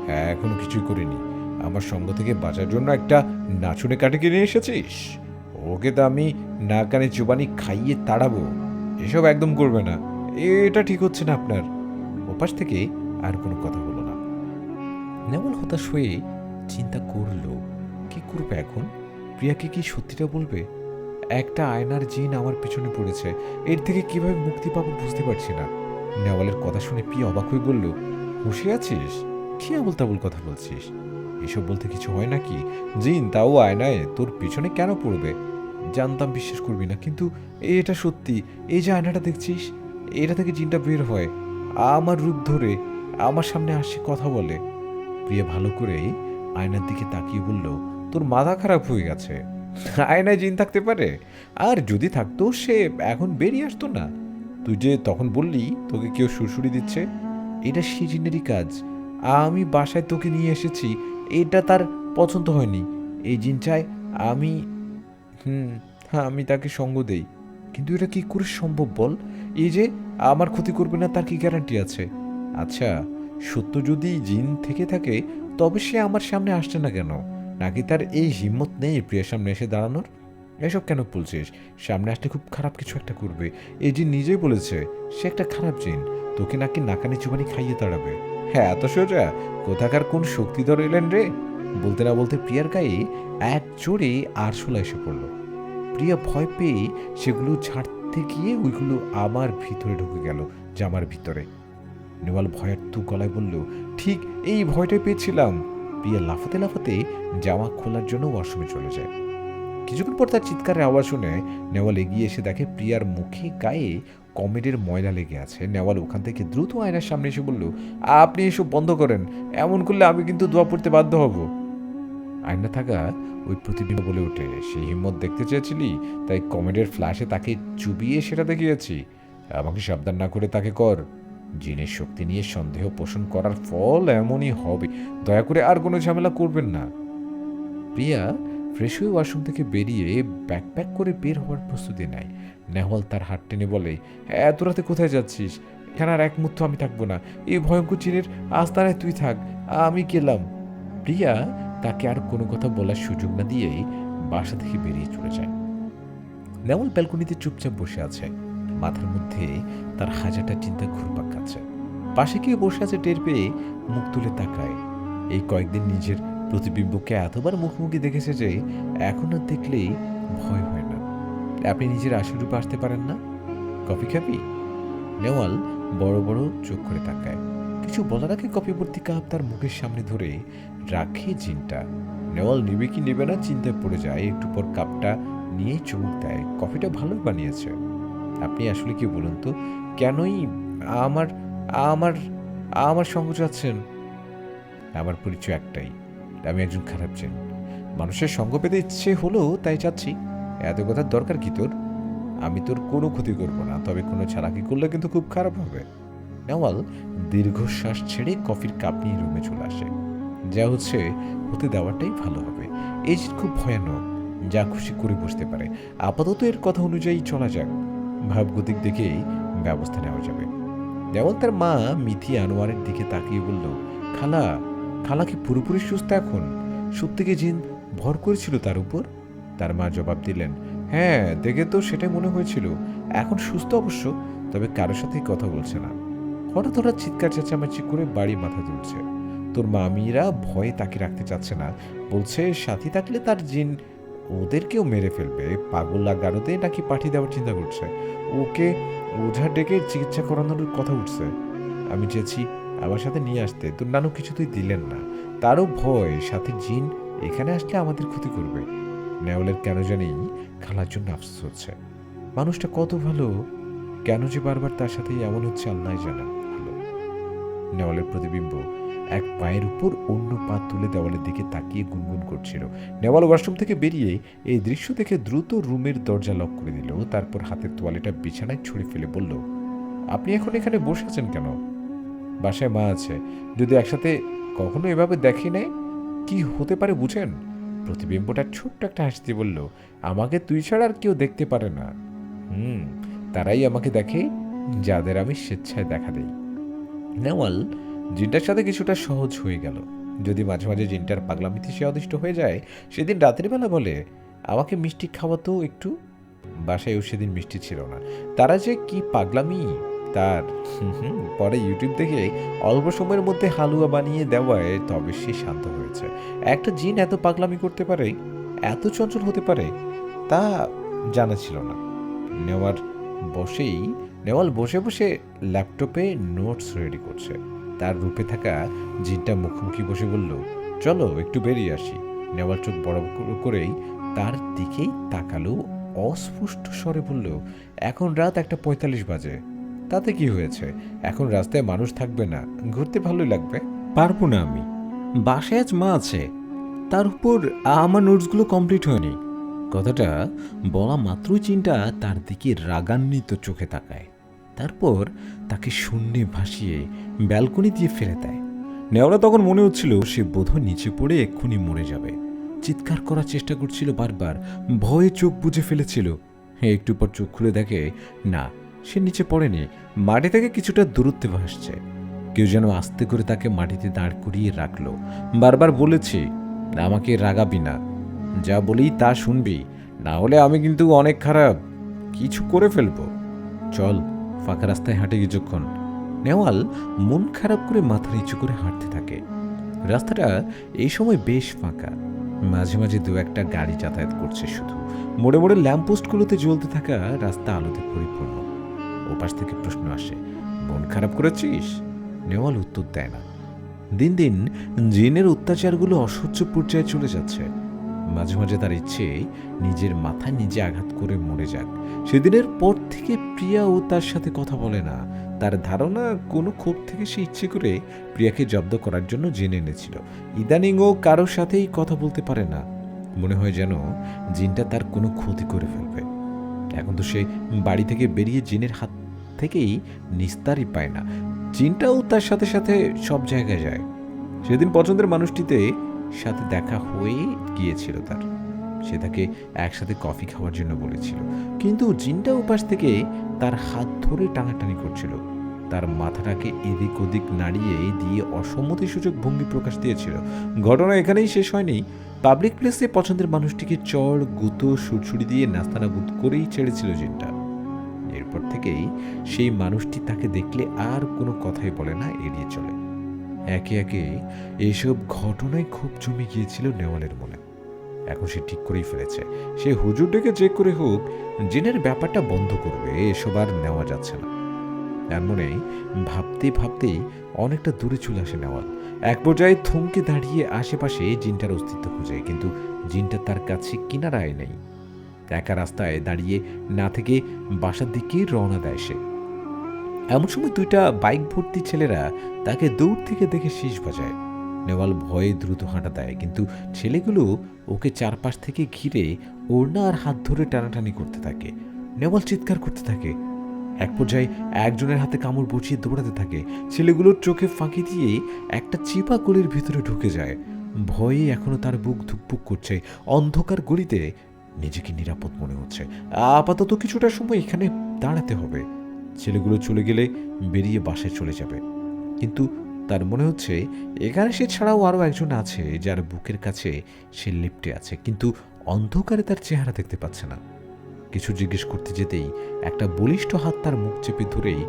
হ্যাঁ, এখনো কিছুই করিনি। আমার সঙ্গ থেকে বাঁচার জন্য একটা নাচুনে কাঠে কিনে এসেছিস? ওকে তো আমি না কানে চুবানি খাইয়ে তাড়াবো। এসব একদম করবে না, এটা ঠিক হচ্ছে না আপনার। ওপাশ থেকে আর কোনো কথা হলো না। নেওয়াল হতাশ হয়ে চিন্তা করলো, কি করবে এখন? প্রিয়াকে কি সত্যিটা বলবে? একটা আয়নার জিন আমার পিছনে পড়েছে, এর থেকে কিভাবে মুক্তি পাবো বুঝতে পারছি না। নেওয়ালের কথা শুনে প্রিয়া অবাক হয়ে বলল, বসে আছিস? কি আবল তাবল কথা বলছিস? এসব বলতে কিছু হয় নাকি? জিন, তাও আয়নায় তোর পিছনে কেন পড়বে? জানতাম বিশ্বাস করবি না, কিন্তু এটা সত্যি। এই যে আয়নাটা দেখছিস, এটা থেকে জিনটা বের হয়, আমার রূপ ধরে আমার সামনে আসে, কথা বলে। প্রিয়া ভালো করে আয়নার দিকে তাকিয়ে বলল, তোর মাথা খারাপ হয়ে গেছে। আয়নায় জিন থাকতে পারে? আর যদি থাকতো সে এখন বেরিয়ে আসতো না। তুই যে তখন বললি তোকে কেউ সুড়সুড়ি দিচ্ছে, এটা সে জিনেরই কাজ। আমি বাসায় তোকে নিয়ে এসেছি, এটা তার পছন্দ হয়নি। এই জিন চায় আমি হ্যাঁ, আমি তাকে সঙ্গ দেই। কিন্তু এটা কি করে সম্ভব বল? এই যে আমার ক্ষতি করবে না, তার কি গ্যারান্টি আছে? আচ্ছা, সত্য যদি জিন থেকে থাকে, তবে সে আমার সামনে আসছে না কেন? নাকি তার এই হিম্মত নেই প্রিয়ার সামনে এসে দাঁড়ানোর? এসব কেন বলছিস? সামনে আসলে খুব খারাপ কিছু একটা করবে। এই জিন নিজেই বলেছে সে একটা খারাপ জিন, তোকে নাকি নাকানি চুবানি খাইয়ে তাড়াবে। হ্যাঁ, এত সোজা? কোথাকার কোন শক্তিধর এলেন রে? বলতে না বলতে প্রিয়ার গায়ে এক জোরে আরশোলা এসে পড়ল। প্রিয়া ভয় পেয়ে সেগুলো ঝাড়তে গিয়ে ওইগুলো আমার ভিতরে ঢুকে গেল, জামার ভিতরে। নেওয়াল ভয়ার্থ গলায় বলল, ঠিক এই ভয়টাই পেয়েছিলাম। প্রিয়া লাফাতে লাফাতে জামা খোলার জন্য ওয়াশরুমে চলে যায়। কিছুক্ষণ পর তার চিৎকারের আওয়াজ শুনে নেওয়াল এগিয়ে এসে দেখে প্রিয়ার মুখে গায়ে কমেডের ময়লা লেগে আছে। নেওয়াল ওখান থেকে দ্রুত আয়নার সামনে এসে বলল, আপনি এসব বন্ধ করেন, এমন করলে আমি কিন্তু দোয়া পড়তে বাধ্য হব। আয়না থাকা ওই প্রতিবিম্ব বলে ওঠে, সেই হিম্মত দেখতে চেয়েছিলি, তাই কমেডের ফ্ল্যাশে তাকে চুবিয়ে সেটা দেখিয়েছি। আমাকে সাবধান না করে তাকে কর। জিনের শক্তি নিয়ে সন্দেহ পোষণ করার ফল এমনই হবে। দয়া করে আর কোনো ঝামেলা করবেন না। প্রিয়া ফ্রেশ হয়ে ওয়াশরুম থেকে বেরিয়ে ব্যাকপ্যাক করে বের হওয়ার প্রস্তুতি নেয়। নেহওয়াল তার হাত টেনে বলে, এত রাতে কোথায় যাচ্ছিস? এখানে আর এক মুহূর্ত আমি থাকবো না। এই ভয়ঙ্কর জিনের আস্তানায় তুই থাক, আমি গেলাম। প্রিয়া তাকে আর কোনো কথা বলার সুযোগ না দিয়েই বাসা থেকে বেরিয়ে চলে যায়। নেওয়াল ব্যালকনিতে চুপচাপ বসে আছে। মাথার মধ্যে তার হাজারটা চিন্তা ঘুরপাক খাচ্ছে। পাশে গিয়ে বসে আছে টের পেয়ে মুখ তুলে তাকায়। এই কয়েকদিন নিজের প্রতিবিম্বকে এতবার মুখোমুখি দেখেছে যে এখন আর দেখলেই ভয় হয় না। আপনি নিজের আসল রূপে আসতে পারেন না? কফি খাবি? নেওয়াল বড় বড় চোখ করে তাকায়। কিছু বলার আগে কফি ভর্তি কাপ তার মুখের সামনে ধরে রাখে জিনটা। নেওয়াল নেবে কি নেবে না চিন্তায় পড়ে যায়। একটু পর কাপটা নিয়ে চুমুক দেয়। কফিটা ভালোই বানিয়েছে। আপনি আসলে কি বলুন তো, কেনই আমার আমার আমার সঙ্গ চাচ্ছেন? আমার পরিচয় একটাই, আমি একজন খারাপ জিন। মানুষের সঙ্গ পেতে ইচ্ছে হলো তাই চাচ্ছি। এত কথার দরকার কি তোর? আমি তোর কোনো ক্ষতি করব না, তবে কোনো চালাকি করলে কিন্তু খুব খারাপ হবে। নেওয়াল দীর্ঘশ্বাস ছেড়ে কফির কাপ নিয়ে রুমে চলে আসে। যা হচ্ছে হতে দেওয়াটাই ভালো হবে। এই জিন খুব ভয়ানক, যা খুশি করে বসতে পারে। আপাতত এর কথা অনুযায়ী চলা যাক, ভাবগতিক দেখেই ব্যবস্থা নেওয়া যাবে। নেওয়াল তার মা মিথি আনোয়ারের দিকে তাকিয়ে বলল, খালা, খালা কি পুরোপুরি সুস্থ এখন? সত্যি কি জিন ভর করেছিল তার উপর? তার মা জবাব দিলেন, হ্যাঁ, দেখে তো সেটাই মনে হয়েছিল। এখন সুস্থ অবশ্য, তবে কারোর সাথেই কথা বলছে না। হঠাৎ হঠাৎ চিৎকার চেঁচামেচি করে বাড়ি মাথা তুলছে। তোর মামিরা ভয়ে তাকে রাখতে চাচ্ছে না, বলছে সাথী থাকলে তার জিন ওদেরকেও মেরে ফেলবে। পাগলা গারদে নাকি পাঠিয়ে দেওয়ার চিন্তা করছে। ওকে ওঝা ডেকে চিকিৎসা করানোর কথা উঠছে। আমি চেয়েছি আমার সাথে নিয়ে আসতে, তোর নানু কিছুতেই দিলেন না। তারও ভয় সাথে জিন এখানে আসলে আমাদের ক্ষতি করবে। নেওয়ালের কেন জানি খালার জন্য আফসোস হচ্ছে। মানুষটা কত ভালো, কেন যে বারবার তার সাথে এমন হচ্ছে আল্লাহ জানেন। ভালো। নেওয়ালের প্রতিবিম্ব এক পায়ের উপর অন্য পা তুলে দেওয়ালের দিকে তাকিয়ে গুনগুন করছিল। নেওয়াল ওয়াশরুম থেকে বেরিয়ে এই দৃশ্য দেখে দ্রুত রুমের দরজা লক করে দিল। তারপর হাতের তোয়ালেটা বিছানায় ছুঁড়ে ফেলে বলল, আপনি এখন এখানে বসে আছেন কেন? বাসায় মা আছে, যদি একসাথে কখনো এভাবে দেখি নাই কি হতে পারে বুঝেন? প্রতিবিম্বটা ছোট্ট একটা হাসি দিয়ে বলল, আমাকে তুই ছাড়া আর কেউ দেখতে পারে না। তারাই আমাকে দেখে যাদের আমি স্বেচ্ছায় দেখা দেই। নেওয়াল জিনটার সাথে কিছুটা সহজ হয়ে গেল। যদি মাঝে মাঝে জিনটার পাগলামিতে সে অদিষ্ট হয়ে যায়, সেদিন রাতের বেলা বলে, আমাকে মিষ্টি খাওয়াতো একটু। বাসায়ও সেদিন মিষ্টি ছিল না। তারা যে কি পাগলামি তার! পরে ইউটিউব দেখে অল্প সময়ের মধ্যে হালুয়া বানিয়ে দেওয়ায় তবে সে শান্ত হয়েছে। একটা জিন এত পাগলামি করতে পারে, এত চঞ্চল হতে পারে, তা জানা ছিল না। নেওয়ার বসেই নেওয়াল বসে বসে ল্যাপটপে নোটস রেডি করছে। তার রূপে থাকা জিনটা মুখোমুখি বসে বলল, চলো একটু বেরিয়ে আসি। নেওয়াল চোখ বড় করেই তার দিকেই তাকালো, অস্পষ্ট স্বরে বলল, এখন রাত 1:45 বাজে। তাতে কি হয়েছে? এখন রাস্তায় মানুষ থাকবে না, ঘুরতে ভালোই লাগবে। পারবো না আমি, বাসায় আজ মা আছে, তার উপর আমার নোটসগুলো কমপ্লিট হয়নি। কথাটা বলা মাত্রই চিন্তা তার দিকে রাগান্বিত চোখে তাকায়। তারপর তাকে শূন্যে ভাসিয়ে ব্যালকনি দিয়ে ফেলে দেয়। নেওয়ালা তখন মনে হচ্ছিল সে বোধহয় নিচে পড়ে এক্ষুনি মরে যাবে। চিৎকার করার চেষ্টা করছিল বারবার, ভয়ে চোখ বুজে ফেলেছিল। একটু পর চোখ খুলে দেখে না, সে নিচে পড়েনি, মাটি থেকে কিছুটা দূরত্বে ভাসছে। কেউ যেন আস্তে করে তাকে মাটিতে দাঁড় করিয়ে রাখলো। বারবার বলেছি, আমাকে রাগাবি না, যা বলি তা শুনবি, না হলে আমি কিন্তু অনেক খারাপ কিছু করে ফেলবো। চল ফাঁকা রাস্তায় হাঁটে কিছুক্ষণ। নেওয়াল মন খারাপ করে মাথা নিচু করে হাঁটতে থাকে। রাস্তাটা এই সময় বেশ ফাঁকা, মাঝে মাঝে দু একটা গাড়ি যাতায়াত করছে শুধু। মোড়ে মোড়ে ল্যাম্পপোস্টগুলোতে জ্বলতে থাকা রাস্তা আলোতে পরিপূর্ণ। ওপাশ থেকে প্রশ্ন আসে, মন খারাপ করেছিস? নেওয়াল উত্তর দেয় না। দিন দিন জিনের অত্যাচারগুলো অসহ্য পর্যায়ে চলে যাচ্ছে। মাঝে মাঝে তার ইচ্ছে নিজের মাথায় নিজে আঘাত করে মরে যাক। সেদিনের পর থেকে প্রিয়াও তার সাথে কথা বলে না। তার ধারণা কোনো ক্ষোভ থেকে সে ইচ্ছে করে প্রিয়াকে জব্দ করার জন্য জেনে এনেছিল। ইদানিং ও কারোর সাথেই কথা বলতে পারে না, মনে হয় যেন জিনটা তার কোনো ক্ষতি করে ফেলবে। এখন তো সে বাড়ি থেকে বেরিয়ে জিনের হাত থেকেই নিস্তারই পায় না। জিনটাও তার সাথে সাথে সব জায়গায় যায়। সেদিন পছন্দের মানুষটিতে সাথে দেখা হয়ে গিয়েছিল তার। সে তাকে একসাথে কফি খাওয়ার জন্য বলেছিল, কিন্তু জিনটা উপাস থেকে তার হাত ধরে টানাটানি করছিল। তার মাথাটাকে এদিক ওদিক নাড়িয়ে দিয়ে অসম্মতিসূচক ভঙ্গি প্রকাশ দিয়েছিল। ঘটনা এখানেই শেষ হয়নি। পাবলিক প্লেসে পছন্দের মানুষটিকে চড় গুঁতো সুড়সুড়ি দিয়ে নাস্তানাবুদ করেই ছেড়েছিল জিনটা। এরপর থেকেই সেই মানুষটি তাকে দেখলে আর কোনো কথাই বলে না, এড়িয়ে চলে। একে একে এইসব ঘটনায় খুব জমে গিয়েছিল নেওয়ালের মনে। এখন সে ঠিক করেই ফেলেছে, সে হুজুর ডেকে যে করে হোক জিনের ব্যাপারটা বন্ধ করবে। এসব আর নেওয়া যাচ্ছে না। তার মনে ভাবতে ভাবতেই অনেকটা দূরে চলে আসে নেওয়াল। এক পর্যায়ে থমকে দাঁড়িয়ে আশেপাশে জিনটার অস্তিত্ব খুঁজে, কিন্তু জিনটা তার কাছে কিনারায় নেই। একা রাস্তায় দাঁড়িয়ে না থেকে বাসার দিকে রওনা দেয় সে। এমন সময় দুইটা বাইক ভর্তি ছেলেরা তাকে দূর থেকে দেখে শীষ বাজায়। নেওয়াল ভয়ে দ্রুত হাঁটা দেয়, কিন্তু ছেলেগুলো ওকে চারপাশ থেকে ঘিরে ওড়না আর হাত ধরে টানাটানি করতে থাকে। নেওয়াল চিৎকার করতে থাকে। এক পর্যায়ে একজনের হাতে কামড় বসিয়ে দৌড়াতে থাকে। ছেলেগুলোর চোখে ফাঁকি দিয়ে একটা চিপা গলির ভিতরে ঢুকে যায়। ভয়ে এখনো তার বুক ধুকপুক করছে। অন্ধকার গলিতে নিজেকে নিরাপদ মনে হচ্ছে। আপাতত কিছুটা সময় এখানে দাঁড়াতে হবে। ছেলেগুলো চলে গেলে বেরিয়ে বাসায় চলে যাবে। কিন্তু তার মনে হচ্ছে এখানে সে ছাড়াও আরও একজন আছে, যার বুকের কাছে সে লিপ্টে আছে, কিন্তু অন্ধকারে তার চেহারা দেখতে পাচ্ছে না। কিছু জিজ্ঞেস করতে যেতেই একটা বলিষ্ঠ হাত তার মুখ চেপে ধরেই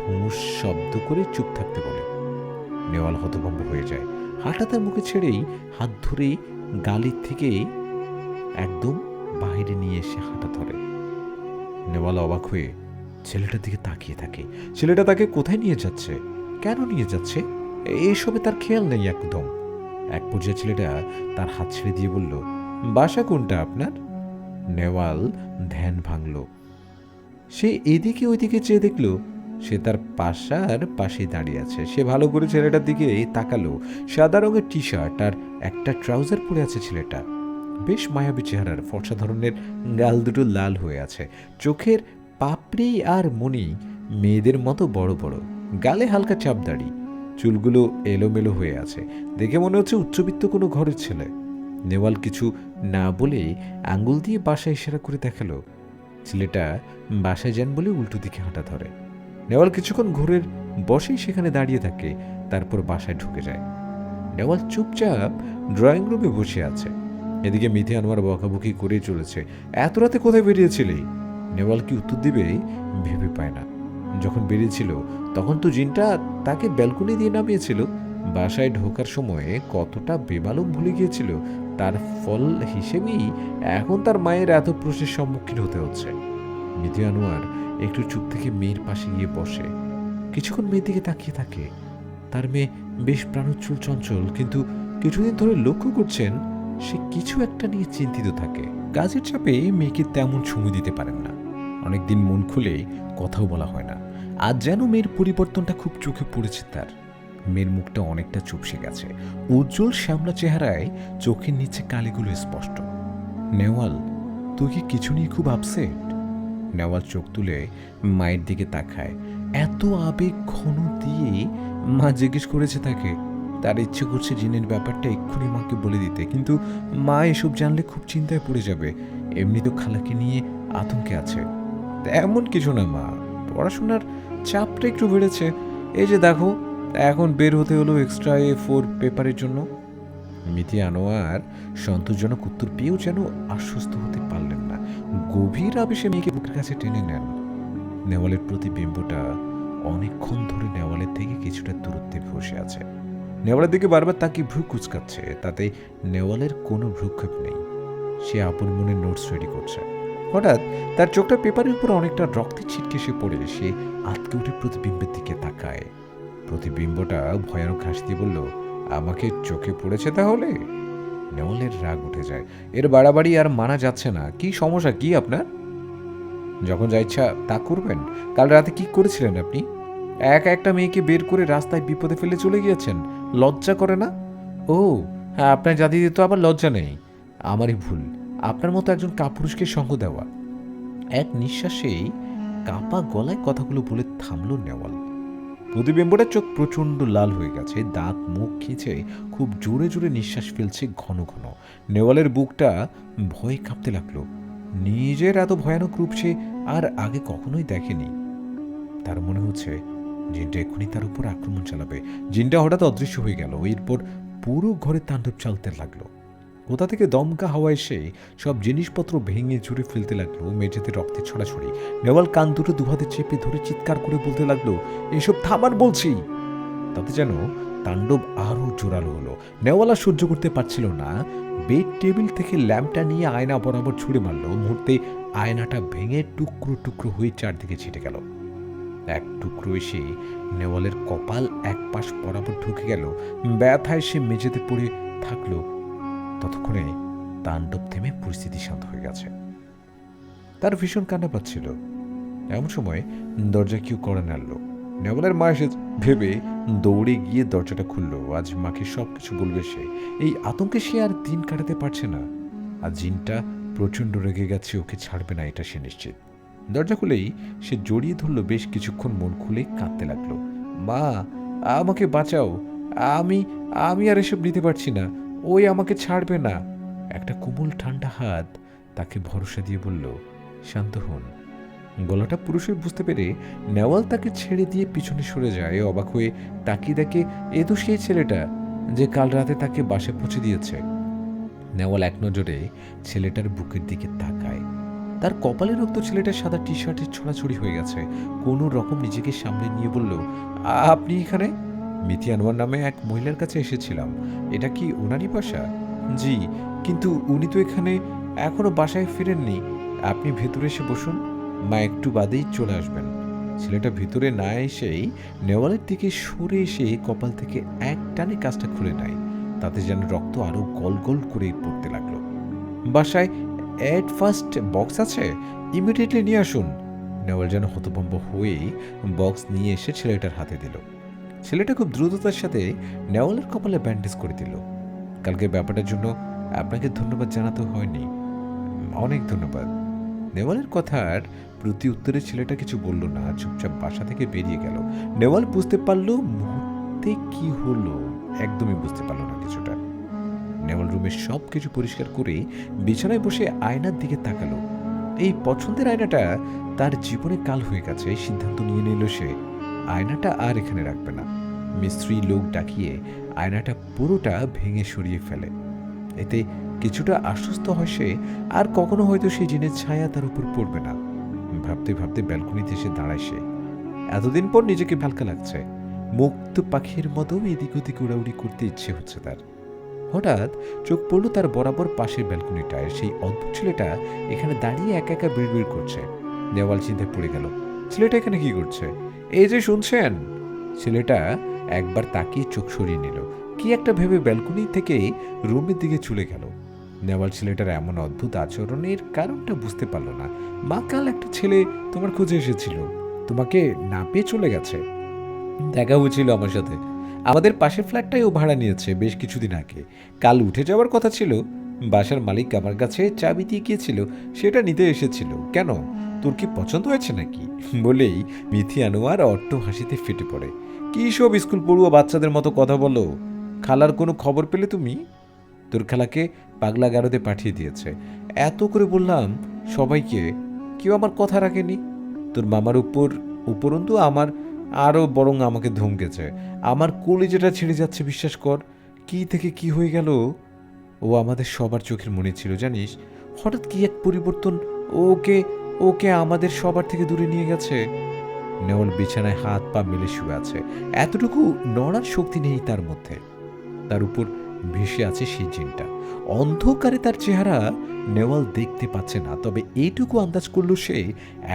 হুঁশ শব্দ করে চুপ থাকতে বলে। নেওয়াল হতভম্ব হয়ে যায়। হাঁটা তার মুখে ছেড়েই হাত ধরে গালির থেকে একদম বাইরে নিয়ে এসে হাঁটা ধরে। নেওয়াল অবাক হয়ে ছেলেটার দিকে তাকিয়ে থাকে। ছেলেটা তাকে কোথায় নিয়ে যাচ্ছে, কেন নিয়ে যাচ্ছে, এইসবে তার খেয়াল নেই একদম। এক পর্যায়ে ছেলেটা তার হাত ছেড়ে দিয়ে বলল, বাসা কোনটা আপনার? নেওয়াল ধ্যান ভাঙল। সে এদিকে ওইদিকে চেয়ে দেখল সে তার পাশেই দাঁড়িয়ে আছে। সে ভালো করে ছেলেটার দিকে তাকালো। সাদা রঙের টি শার্ট আর একটা ট্রাউজার পরে আছে ছেলেটা। বেশ মায়াবী চেহারার, ফর্সা ধরনের গাল দুটো লাল হয়ে আছে। চোখের পাপড়ি আর মণি মেয়েদের মতো বড় বড়। গালে হালকা চাপ দাড়ি, চুলগুলো এলোমেলো হয়ে আছে। দেখে মনে হচ্ছে উচ্চবিত্ত কোনো ঘরের ছেলে। নেওয়াল কিছু না বলে আঙ্গুল দিয়ে বাসায় ইশারা করে দেখালো। ছেলেটা বাসায় যান বলে উল্টো দিকে হাঁটা ধরে। নেওয়াল কিছুক্ষণ ঘোরের বসেই সেখানে দাঁড়িয়ে থাকে, তারপর বাসায় ঢুকে যায়। নেওয়াল চুপচাপ ড্রয়িং রুমে বসে আছে। এদিকে মিথি আনোয়ার বকাবকি করে চলেছে, এত রাতে কোথায় বেরিয়েছিলি? নেওয়াল কি উত্তর দিবে ভেবে পায় না। যখন বেরিয়েছিল তখন তো জিনটা তাকে ব্যালকনি দিয়ে নামিয়েছিল। বাসায় ঢোকার সময়ে কতটা বেমালুম ভুলে গিয়েছিল, তার ফল হিসেবেই এখন তার মায়ের এত প্রশ্নের সম্মুখীন হতে হচ্ছে। মিথি আনোয়ার একটু চুপ থেকে মেয়ের পাশে গিয়ে বসে। কিছুক্ষণ মেয়ের দিকে তাকিয়ে থাকে। তার মেয়ে বেশ প্রাণোচ্ছল, চঞ্চল, কিন্তু কিছুদিন ধরে লক্ষ্য করছেন সে কিছু একটা নিয়ে চিন্তিত থাকে। কাজের চাপে মেয়েকে তেমন সময় দিতে পারেন না। অনেকদিন মন খুলে কথাও বলা হয় না। আজ যেন মেয়ের পরিবর্তনটা খুব চোখে পড়েছে তার। মেয়ের মুখটা অনেকটা চুপসে গেছে। উজ্জ্বল শ্যামলা চেহারায় চোখের নিচে কালিগুলো স্পষ্ট। নেওয়াল, তুই কি কিছু নিয়ে খুব আপসেট? নেওয়াল চোখ তুলে মায়ের দিকে তাকায়। এত আবেগ ঘন দিয়ে মা জিজ্ঞেস করেছে তাকে। তার ইচ্ছে করছে জিনের ব্যাপারটা এক্ষুনি মাকে বলে দিতে, কিন্তু মা এসব জানলে খুব চিন্তায় পড়ে যাবে। এমনি তো খালাকে নিয়ে আতঙ্কে আছে। এমন কিছু না মা, পড়াশোনার চাপটা একটু বেড়েছে। এই যে দেখো, এখন বের হতে হলো এক্সট্রা A4 পেপারের জন্য। মিথি আনোয়ার সন্তোষজনক উত্তর পেয়েও যেন আশ্বস্ত হতে পারলেন না। গভীর আবেশে মেয়েকে বুকের কাছে টেনে নেন। নেওয়ালের প্রতিবিম্বটা অনেকক্ষণ ধরে নেওয়ালের থেকে কিছুটা দূরত্বে বসে আছে। নেওয়ালের দিকে বারবার তাকিয়ে ভ্রু কুচকাচ্ছে, তাতে নেওয়ালের কোনো ভ্রুক্ষেপ নেই। সে আপন মনে নোটস রেডি করছে। হঠাৎ তার চোখটা পেপারের উপর অনেকটা রক্তে ছিটকে এসে পড়ে। সে আটকে উঠে প্রতিবিম্বের দিকে তাকায়। প্রতিবিম্বটা ভয়ানক হাসি দিয়ে বলল, আমাকে চোখে পড়েছে তাহলে? নেওয়ালের রাগ উঠে যায়। এর বাড়াবাড়ি আর মানা যাচ্ছে না। কি সমস্যা কি আপনার? যখন যা ইচ্ছা তা করবেন। কাল রাতে কি করেছিলেন আপনি? একা একটা মেয়েকে বের করে রাস্তায় বিপদে ফেলে চলে গিয়েছেন। লজ্জা করে না? ও হ্যাঁ, আপনার জাতিতে তো আবার লজ্জা নেই। আমারই ভুল, আপনার মতো একজন কাপুরুষকে সঙ্গ দেওয়া। এক নিঃশ্বাসেই কাঁপা গলায় কথাগুলো বলে থামল নেওয়াল। প্রতিবিম্বটার চোখ প্রচণ্ড লাল হয়ে গেছে, দাঁত মুখ খিঁচে খুব জোরে জোরে নিঃশ্বাস ফেলছে ঘন ঘন। নেওয়ালের বুকটা ভয়ে কাঁপতে লাগলো। নিজের এত ভয়ানক রূপ সে আর আগে কখনোই দেখেনি। তার মনে হচ্ছে জিনটা এক্ষুনি তার উপর আক্রমণ চালাবে। জিনটা হঠাৎ অদৃশ্য হয়ে গেল। এরপর পুরো ঘরে তাণ্ডব চালতে লাগলো। কোথা থেকে দমকা হাওয়া এসে সব জিনিসপত্র ভেঙে চুরে ফেলতে লাগলো। মেঝেতে রক্তে ছড়াছড়ি। নেওয়াল কান দুটো দুহাতে চেপে ধরে চিৎকার করে বলতে লাগলো, এসব থামার বলছি। তাতে যেন তাণ্ডব আরো জোরালো হলো। নেওয়াল আর সহ্য করতে পারছিল না। বেড টেবিল থেকে ল্যাম্পটা নিয়ে আয়না বরাবর ছুঁড়ে মারল। মুহূর্তে আয়নাটা ভেঙে টুকরো টুকরো হয়ে চারদিকে ছিটে গেল। এক টুকরো এসে নেওয়ালের কপাল এক পাশ বরাবর ঢুকে গেল। ব্যথায় সে মেঝেতে পড়ে থাকলো। ততক্ষণে তাণ্ডব থেমে পরিস্থিতি শান্ত হয়ে গেছে। তার ভীষণ কান্না পাচ্ছিল। এমন সময় দরজা কেউ করে নাড়ল। নেওয়ালের মা এসে ভেবে দৌড়ে গিয়ে দরজাটা খুলল। আজ মাকে সবকিছু বলবে সে। এই আতঙ্কে সে আর দিন কাটাতে পারছে না। আর জিনটা প্রচণ্ড রেগে গেছে, ওকে ছাড়বে না এটা সে নিশ্চিত। দরজা খুলেই সে জড়িয়ে ধরল। বেশ কিছুক্ষণ মন খুলে কাঁদতে লাগলো। মা, আমাকে বাঁচাও, আমি আমি আর এসব নিতে পারছি না, ওই আমাকে ছাড়বে না। একটা কোমল ঠান্ডা হাত তাকে ভরসা দিয়ে বলল, শান্ত হন। গলাটা পুরুষের বুঝতে পেরে নেওয়াল তাকে ছেড়ে দিয়ে পিছনে সরে যায়। অবাক হয়ে তাকিয়ে দেখে এ তো সেই ছেলেটা যে কাল রাতে তাকে বাসে পৌঁছে দিয়েছে। নেওয়াল এক নজরে ছেলেটার বুকের দিকে তাকায়। তার কপালে রক্ত, ছেলেটার সাদা টি শার্টের ছড়াছড়ি হয়ে গেছে। কোনো রকম নিজেকে সামনে নিয়ে বলল, আপনি এখানে? মিথি আনোয়ার নামে এক মহিলার কাছে এসেছিলাম। এটা কি ওনারই বাসা? জি, কিন্তু উনি তো এখানে এখনো বাসায় ফিরেননি। আপনি ভেতরে এসে বসুন, মা একটু বাদেই চলে আসবেন। ছেলেটা ভিতরে না এসেই নেওয়ালের দিকে সরে এসে কপাল থেকে এক টানে কাজটা খুলে নেয়। তাতে যেন রক্ত আরো গল গল করে পড়তে লাগলো। বাসায় অ্যাড ফার্স্ট বক্স আছে, ইমিডিয়েটলি নিয়ে আসুন। নেওয়াল যেন হতভম্ব হয়ে বক্স নিয়ে এসে ছেলেটার হাতে দিল। ছেলেটা খুব দ্রুততার সাথে নেওয়ালের কপালে ব্যান্ডেজ করে দিল। কালকে ব্যাপারটার জন্য আপনাকে ধন্যবাদ জানাতে হয়নি। অনেক ধন্যবাদ। নেওয়ালের কথার প্রতি উত্তরে ছেলেটা কিছু বলল না, চুপচাপ বাসা থেকে বেরিয়ে গেল। নেওয়াল বুঝতে পারল মুহূর্তে কি হলো, একদমই বুঝতে পারল না কিছুটা। নেওয়াল রুমের সব কিছু পরিষ্কার করে বিছানায় বসে আয়নার দিকে তাকালো। এই পছন্দের আয়নাটা তার জীবনে কাল হয়ে গেছে। সিদ্ধান্ত নিয়ে নিল সে আয়নাটা আর এখানে রাখবে না। মিস্ত্রি লোক ডাকিয়ে আয়নাটা পুরোটা ভেঙে সরিয়ে ফেলে। এতে কিছুটা আশ্বস্ত হয় সে, আর কখনো হয়তো সেই জিনের ছায়া তার উপর পড়বে না। ভাবতে ভাবতে ব্যালকনিতে এসে দাঁড়ায় সে। এতদিন পর নিজেকে হালকা লাগছে। মুক্ত পাখির মতো এদিক ওদিক উড়াউড়ি করতে ইচ্ছে হচ্ছে তার। হঠাৎ চোখ পড়ল তার বরাবর পাশের ব্যালকনিটায়। সেই অদ্ভুত ছেলেটা এখানে দাঁড়িয়ে একা একা বিড়বিড় করছে। নেওয়াল চিন্তায় পড়ে গেল, ছেলেটা এখানে কি করছে? এই যে শুনছেন। ছেলেটা একবার তাকিয়ে চোখ সরিয়ে নিল, কি একটা ভেবে ব্যালকনি থেকে রুমের দিকে চলে গেল। নেওয়াল ছেলেটার এমন অদ্ভুত আচরণের কারণটা বুঝতে পারল না। মা কাল একটা ছেলে তোমার খোঁজে এসেছিল, তোমাকে না পেয়ে চলে গেছে। দেখা হয়েছিল আমার সাথে। আমাদের পাশের ফ্ল্যাটটাই ও ভাড়া নিয়েছে বেশ কিছুদিন আগে। কাল উঠে যাওয়ার কথা ছিল। বাসার মালিক আমার কাছে চাবি দিয়ে গিয়েছিল, সেটা নিতে এসেছিল। কেন, তোর কি পছন্দ হয়েছে নাকি? বলেই মিথি আনোয়ার অট্ট হাসিতে ফেটে পড়ে। কি সব স্কুল পড়ুয়া বাচ্চাদের মতো কথা বলো? খালার কোনো খবর পেলে তুমি? তোর খালাকে পাগলা গারদে পাঠিয়ে দিয়েছে। এত করে বললাম সবাইকে, কেউ আমার কথা রাখেনি। তোর মামার উপরন্তু আমার আরও বরং আমাকে ধমকেছে। আমার কলিজাটা ছেড়ে যাচ্ছে, বিশ্বাস কর। কি থেকে কি হয়ে গেল। ও আমাদের সবার চোখের মনে ছিল জানিস। হঠাৎ কি এক পরিবর্তন, ওকে ওকে আমাদের সবার থেকে দূরে নিয়ে গেছে। নেওয়াল বিছানায় হাত পা মেলে শুয়ে আছে। এতটুকু নড়ার শক্তি নেই তার মধ্যে। তার উপর ভেসে আছে সেই জিনটা। অন্ধকারে তার চেহারা নেওয়াল দেখতে পাচ্ছে না, তবে এইটুকু আন্দাজ করল সে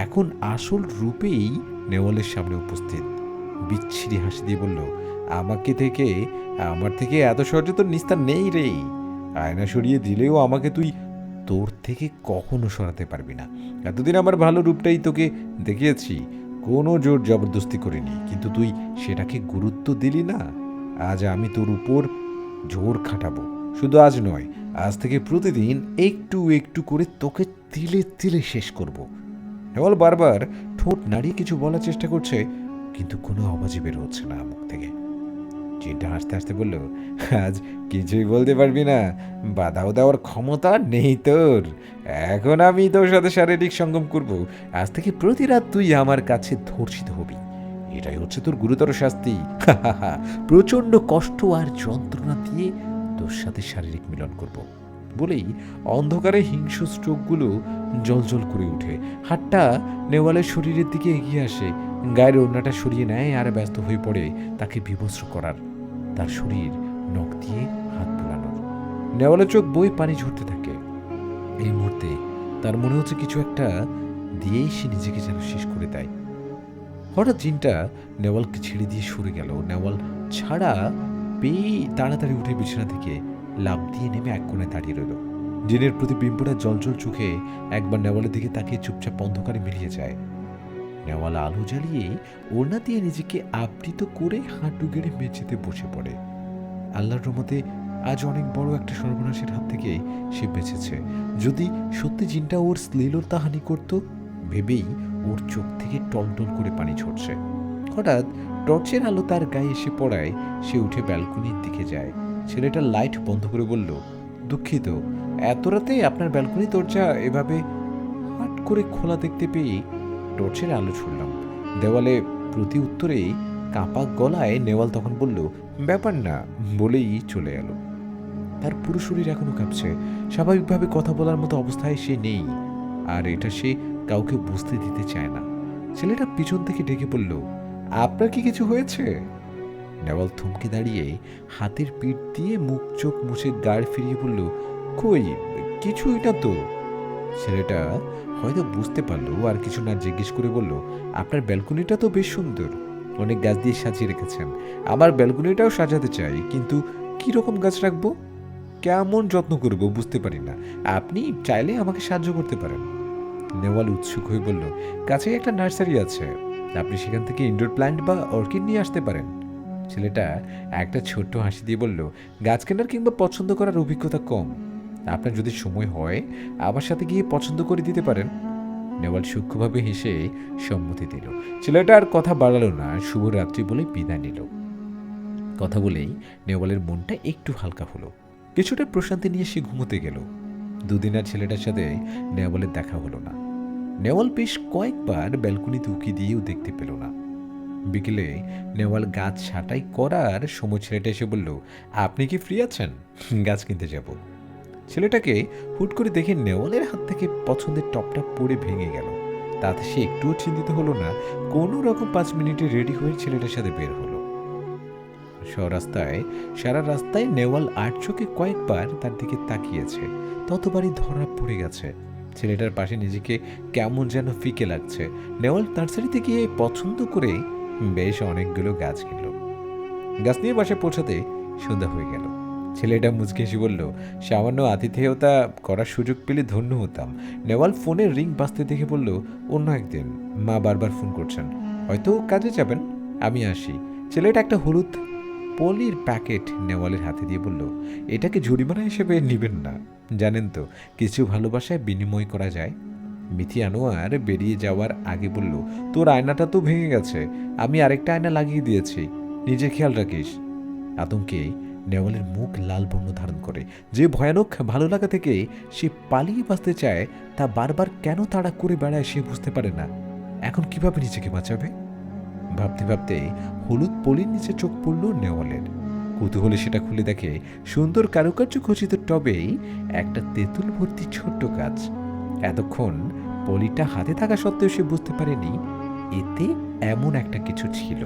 এখন আসল রূপেই নেওয়ালের সামনে উপস্থিত। বিচ্ছিরি হাসি দিয়ে বলল, আমার থেকে এত সহজে তোর নিস্তার নেই রে। আয়না সরিয়ে দিলেও আমাকে তুই তোর থেকে কখনো সরাতে পারবি না। এতদিন আমার ভালো রূপটাই তোকে দেখিয়েছি, কোনো জোর জবরদস্তি করিনি, কিন্তু তুই সেটাকে গুরুত্ব দিলি না। আজ আমি তোর উপর জোর খাটাবো। শুধু আজ নয়, আজ থেকে প্রতিদিন একটু একটু করে তোকে তিলে তিলে শেষ করব। নেওয়াল বারবার ঠোঁট নাড়িয়ে কিছু বলার চেষ্টা করছে, কিন্তু কোনো আওয়াজই বের হচ্ছে না মুখ থেকে। জিনটা হাসতে হাসতে বলল, আজ কিছুই বলতে পারবি না? বাধাও দেওয়ার ক্ষমতা নেই তোর। এখন আমি তোর সাথে শারীরিক সঙ্গম করব। আজ থেকে প্রতি রাত তুই আমার কাছে ধর্ষিত হবি। এটাই হচ্ছে তোর গুরুতর শাস্তি। প্রচন্ড কষ্ট আর যন্ত্রণা দিয়ে তোর সাথে শারীরিক মিলন করব। বলেই অন্ধকারে হিংস্র চোখগুলো জলজল করে ওঠে। হাতটা নেওয়ালের শরীরের দিকে এগিয়ে আসে, গায়ের ওড়নাটা সরিয়ে নেয় আর ব্যস্ত হয়ে পড়ে তাকে বিভস্র করার, তার শরীর নখ দিয়ে হাত বোলানোর। নেওয়ালের চোখ বই পানি ঝরতে থাকে। এই মুহূর্তে তার মনে হচ্ছে কিছু একটা দিয়েই সে নিজেকে যেন শেষ করে দেয়। হঠাৎ জিনটা নেওয়ালকে ছেড়ে দিয়ে সরে গেল। নেওয়াল ছাড়া পেয়ে তাড়াতাড়ি উঠে বিছানা থেকে লাফ দিয়ে নেমে এক কোণে দাঁড়িয়ে রইল। জিনের প্রতিবিম্বটা জলজল চোখে একবার নেওয়ালের দিকে তাকিয়ে চুপচাপ অন্ধকারে মিলিয়ে যায়। নেওয়াল আলো জ্বালিয়ে ওড়না দিয়ে নিজেকে আবৃত করে হাঁটু গেড়ে মেঝেতে বসে পড়ে। আল্লাহর রহমতে আজ অনেক বড় একটা সর্বনাশের হাত থেকে সে বেঁচেছে। যদি সত্যি জিনটা ওর শ্লীলতা হানি করত, ভেবেই ওর চোখ থেকে টলটল করে পানি ঝরছে। হঠাৎ টর্চের আলো তার গায়ে এসে পড়ায় সে উঠে ব্যালকনির দিকে যায়। ছেলেটা লাইট বন্ধ করে বলল, দুঃখিত, এত রাতে আপনার ব্যালকনি দরজা এভাবে হাট করে খোলা দেখতে পেয়ে টর্চের আলো ছুড়লাম। দেওয়ালে প্রতি উত্তরে কাঁপা গলায় নেওয়াল তখন বলল, ব্যাপার না, বলেই চলে এলো। তার পুরো শরীর এখনো কাঁপছে। স্বাভাবিকভাবে কথা বলার মতো অবস্থায় সে নেই, আর এটা সে কাউকে বুঝতে দিতে চায় না। ছেলেটা পিছন থেকে ডেকে বলল, আপনার কি কিছু হয়েছে? নেওয়াল থমকে দাঁড়িয়ে হাতের পিঠ দিয়ে মুখ চোখ মুছে গাড় ফিরিয়ে বলল, কই, কিছুই না তো। ছেলেটা হয়তো বুঝতে পারলো, আর কিছু না জিজ্ঞেস করে বলল, আপনার ব্যালকনিটা তো বেশ সুন্দর, অনেক গাছ দিয়ে সাজিয়ে রেখেছেন। আমার ব্যালকনিটাও সাজাতে চাই, কিন্তু কি রকম গাছ রাখবো, কেমন যত্ন করব বুঝতে পারি না। আপনি চাইলে আমাকে সাহায্য করতে পারেন। নেওয়াল উৎসুক হয়ে বলল, কাছেই একটা নার্সারি আছে, আপনি সেখান থেকে ইনডোর প্ল্যান্ট বা অর্কিড নিয়ে আসতে পারেন। ছেলেটা একটা ছোট্ট হাসি দিয়ে বলল, গাছ কেনার কিংবা পছন্দ করার অভিজ্ঞতা কম, আপনার যদি সময় হয় আমার সাথে গিয়ে পছন্দ করে দিতে পারেন। নেওয়াল সূক্ষ্মভাবে হেসে সম্মতি দিল। ছেলেটা আর কথা বাড়ালো না, শুভরাত্রি বলে বিদায় নিল। কথা বলেই নেওয়ালের মনটা একটু হালকা হলো, কিছুটা প্রশান্তি নিয়ে সে ঘুমোতে গেল। দুদিন আর ছেলেটার সাথে নেওয়ালের দেখা হলো না। নেওয়াল বেশ কয়েকবার ব্যালকনিতে উকি দিয়েও দেখতে পেল না। বিকেলে নেওয়াল গাছ ছাঁটাই করার সময় ছেলেটা এসে বলল, আপনি কি ফ্রি আছেন? গাছ কিনতে যাব। ছেলেটাকে হুট করে দেখে নেওয়ালের হাত থেকে পছন্দের টপটা পড়ে ভেঙে গেল। তাতে সে একটুও চিন্তিত হলো না, কোনো রকম 5 মিনিটে রেডি হয়ে ছেলেটার সাথে বের হলো। সারা রাস্তায় নেওয়াল আর চোখে কয়েকবার তার দিকে তাকিয়েছে, ততবারই ধরা পড়ে গেছে। ছেলেটার পাশে নিজেকে কেমন যেন ফিকে লাগছে। নেওয়াল নার্সারিতে গিয়ে পছন্দ করে বেশ অনেকগুলো গাছ কিনল। গাছ নিয়ে বাসায় পৌঁছাতে সন্ধ্যা হয়ে গেল। ছেলেটা মুচকে হেসে বলল, সামান্য আতিথেয়তা করার সুযোগ পেলে ধন্য হতাম। নেওয়াল ফোনের রিং বাজতে দেখে বলল, অন্য একদিন, মা বারবার ফোন করছেন, হয়তো কাজে যাবেন, আমি আসি। ছেলেটা একটা হলুদ পলির প্যাকেট নেওয়ালের হাতে দিয়ে বলল, এটাকে জরিমানা হিসেবে নেবেন না, জানেন তো কিছু ভালোবাসায় বিনিময় করা যায়। মিথি আনোয়ার বেরিয়ে যাওয়ার আগে বলল, তোর আয়নাটা তো ভেঙে গেছে, আমি আরেকটা আয়না লাগিয়ে দিয়েছি, নিজের খেয়াল রাখিস। আতঙ্কে নেওয়ালের মুখ লাল বর্ণ ধারণ করে। যে ভয়ানক ভালো লাগা থেকে সে পালিয়ে বাঁচতে চায়, তা বারবার কেন তাড়া করে বেড়ায় সে বুঝতে পারে না। এখন কিভাবে নিজেকে বাঁচাবে? ভাবতে ভাবতে হলুদ পলির নিচে চোখ পড়ল নেওয়ালের। কৌতূহলে সেটা খুলে দেখে সুন্দর কারুকার্য খচিত টবেই একটা তেঁতুল ভর্তি ছোট্ট গাছ। এতক্ষণ পলিটা হাতে থাকা সত্ত্বেও সে বুঝতে পারেনি এতে এমন একটা কিছু ছিল।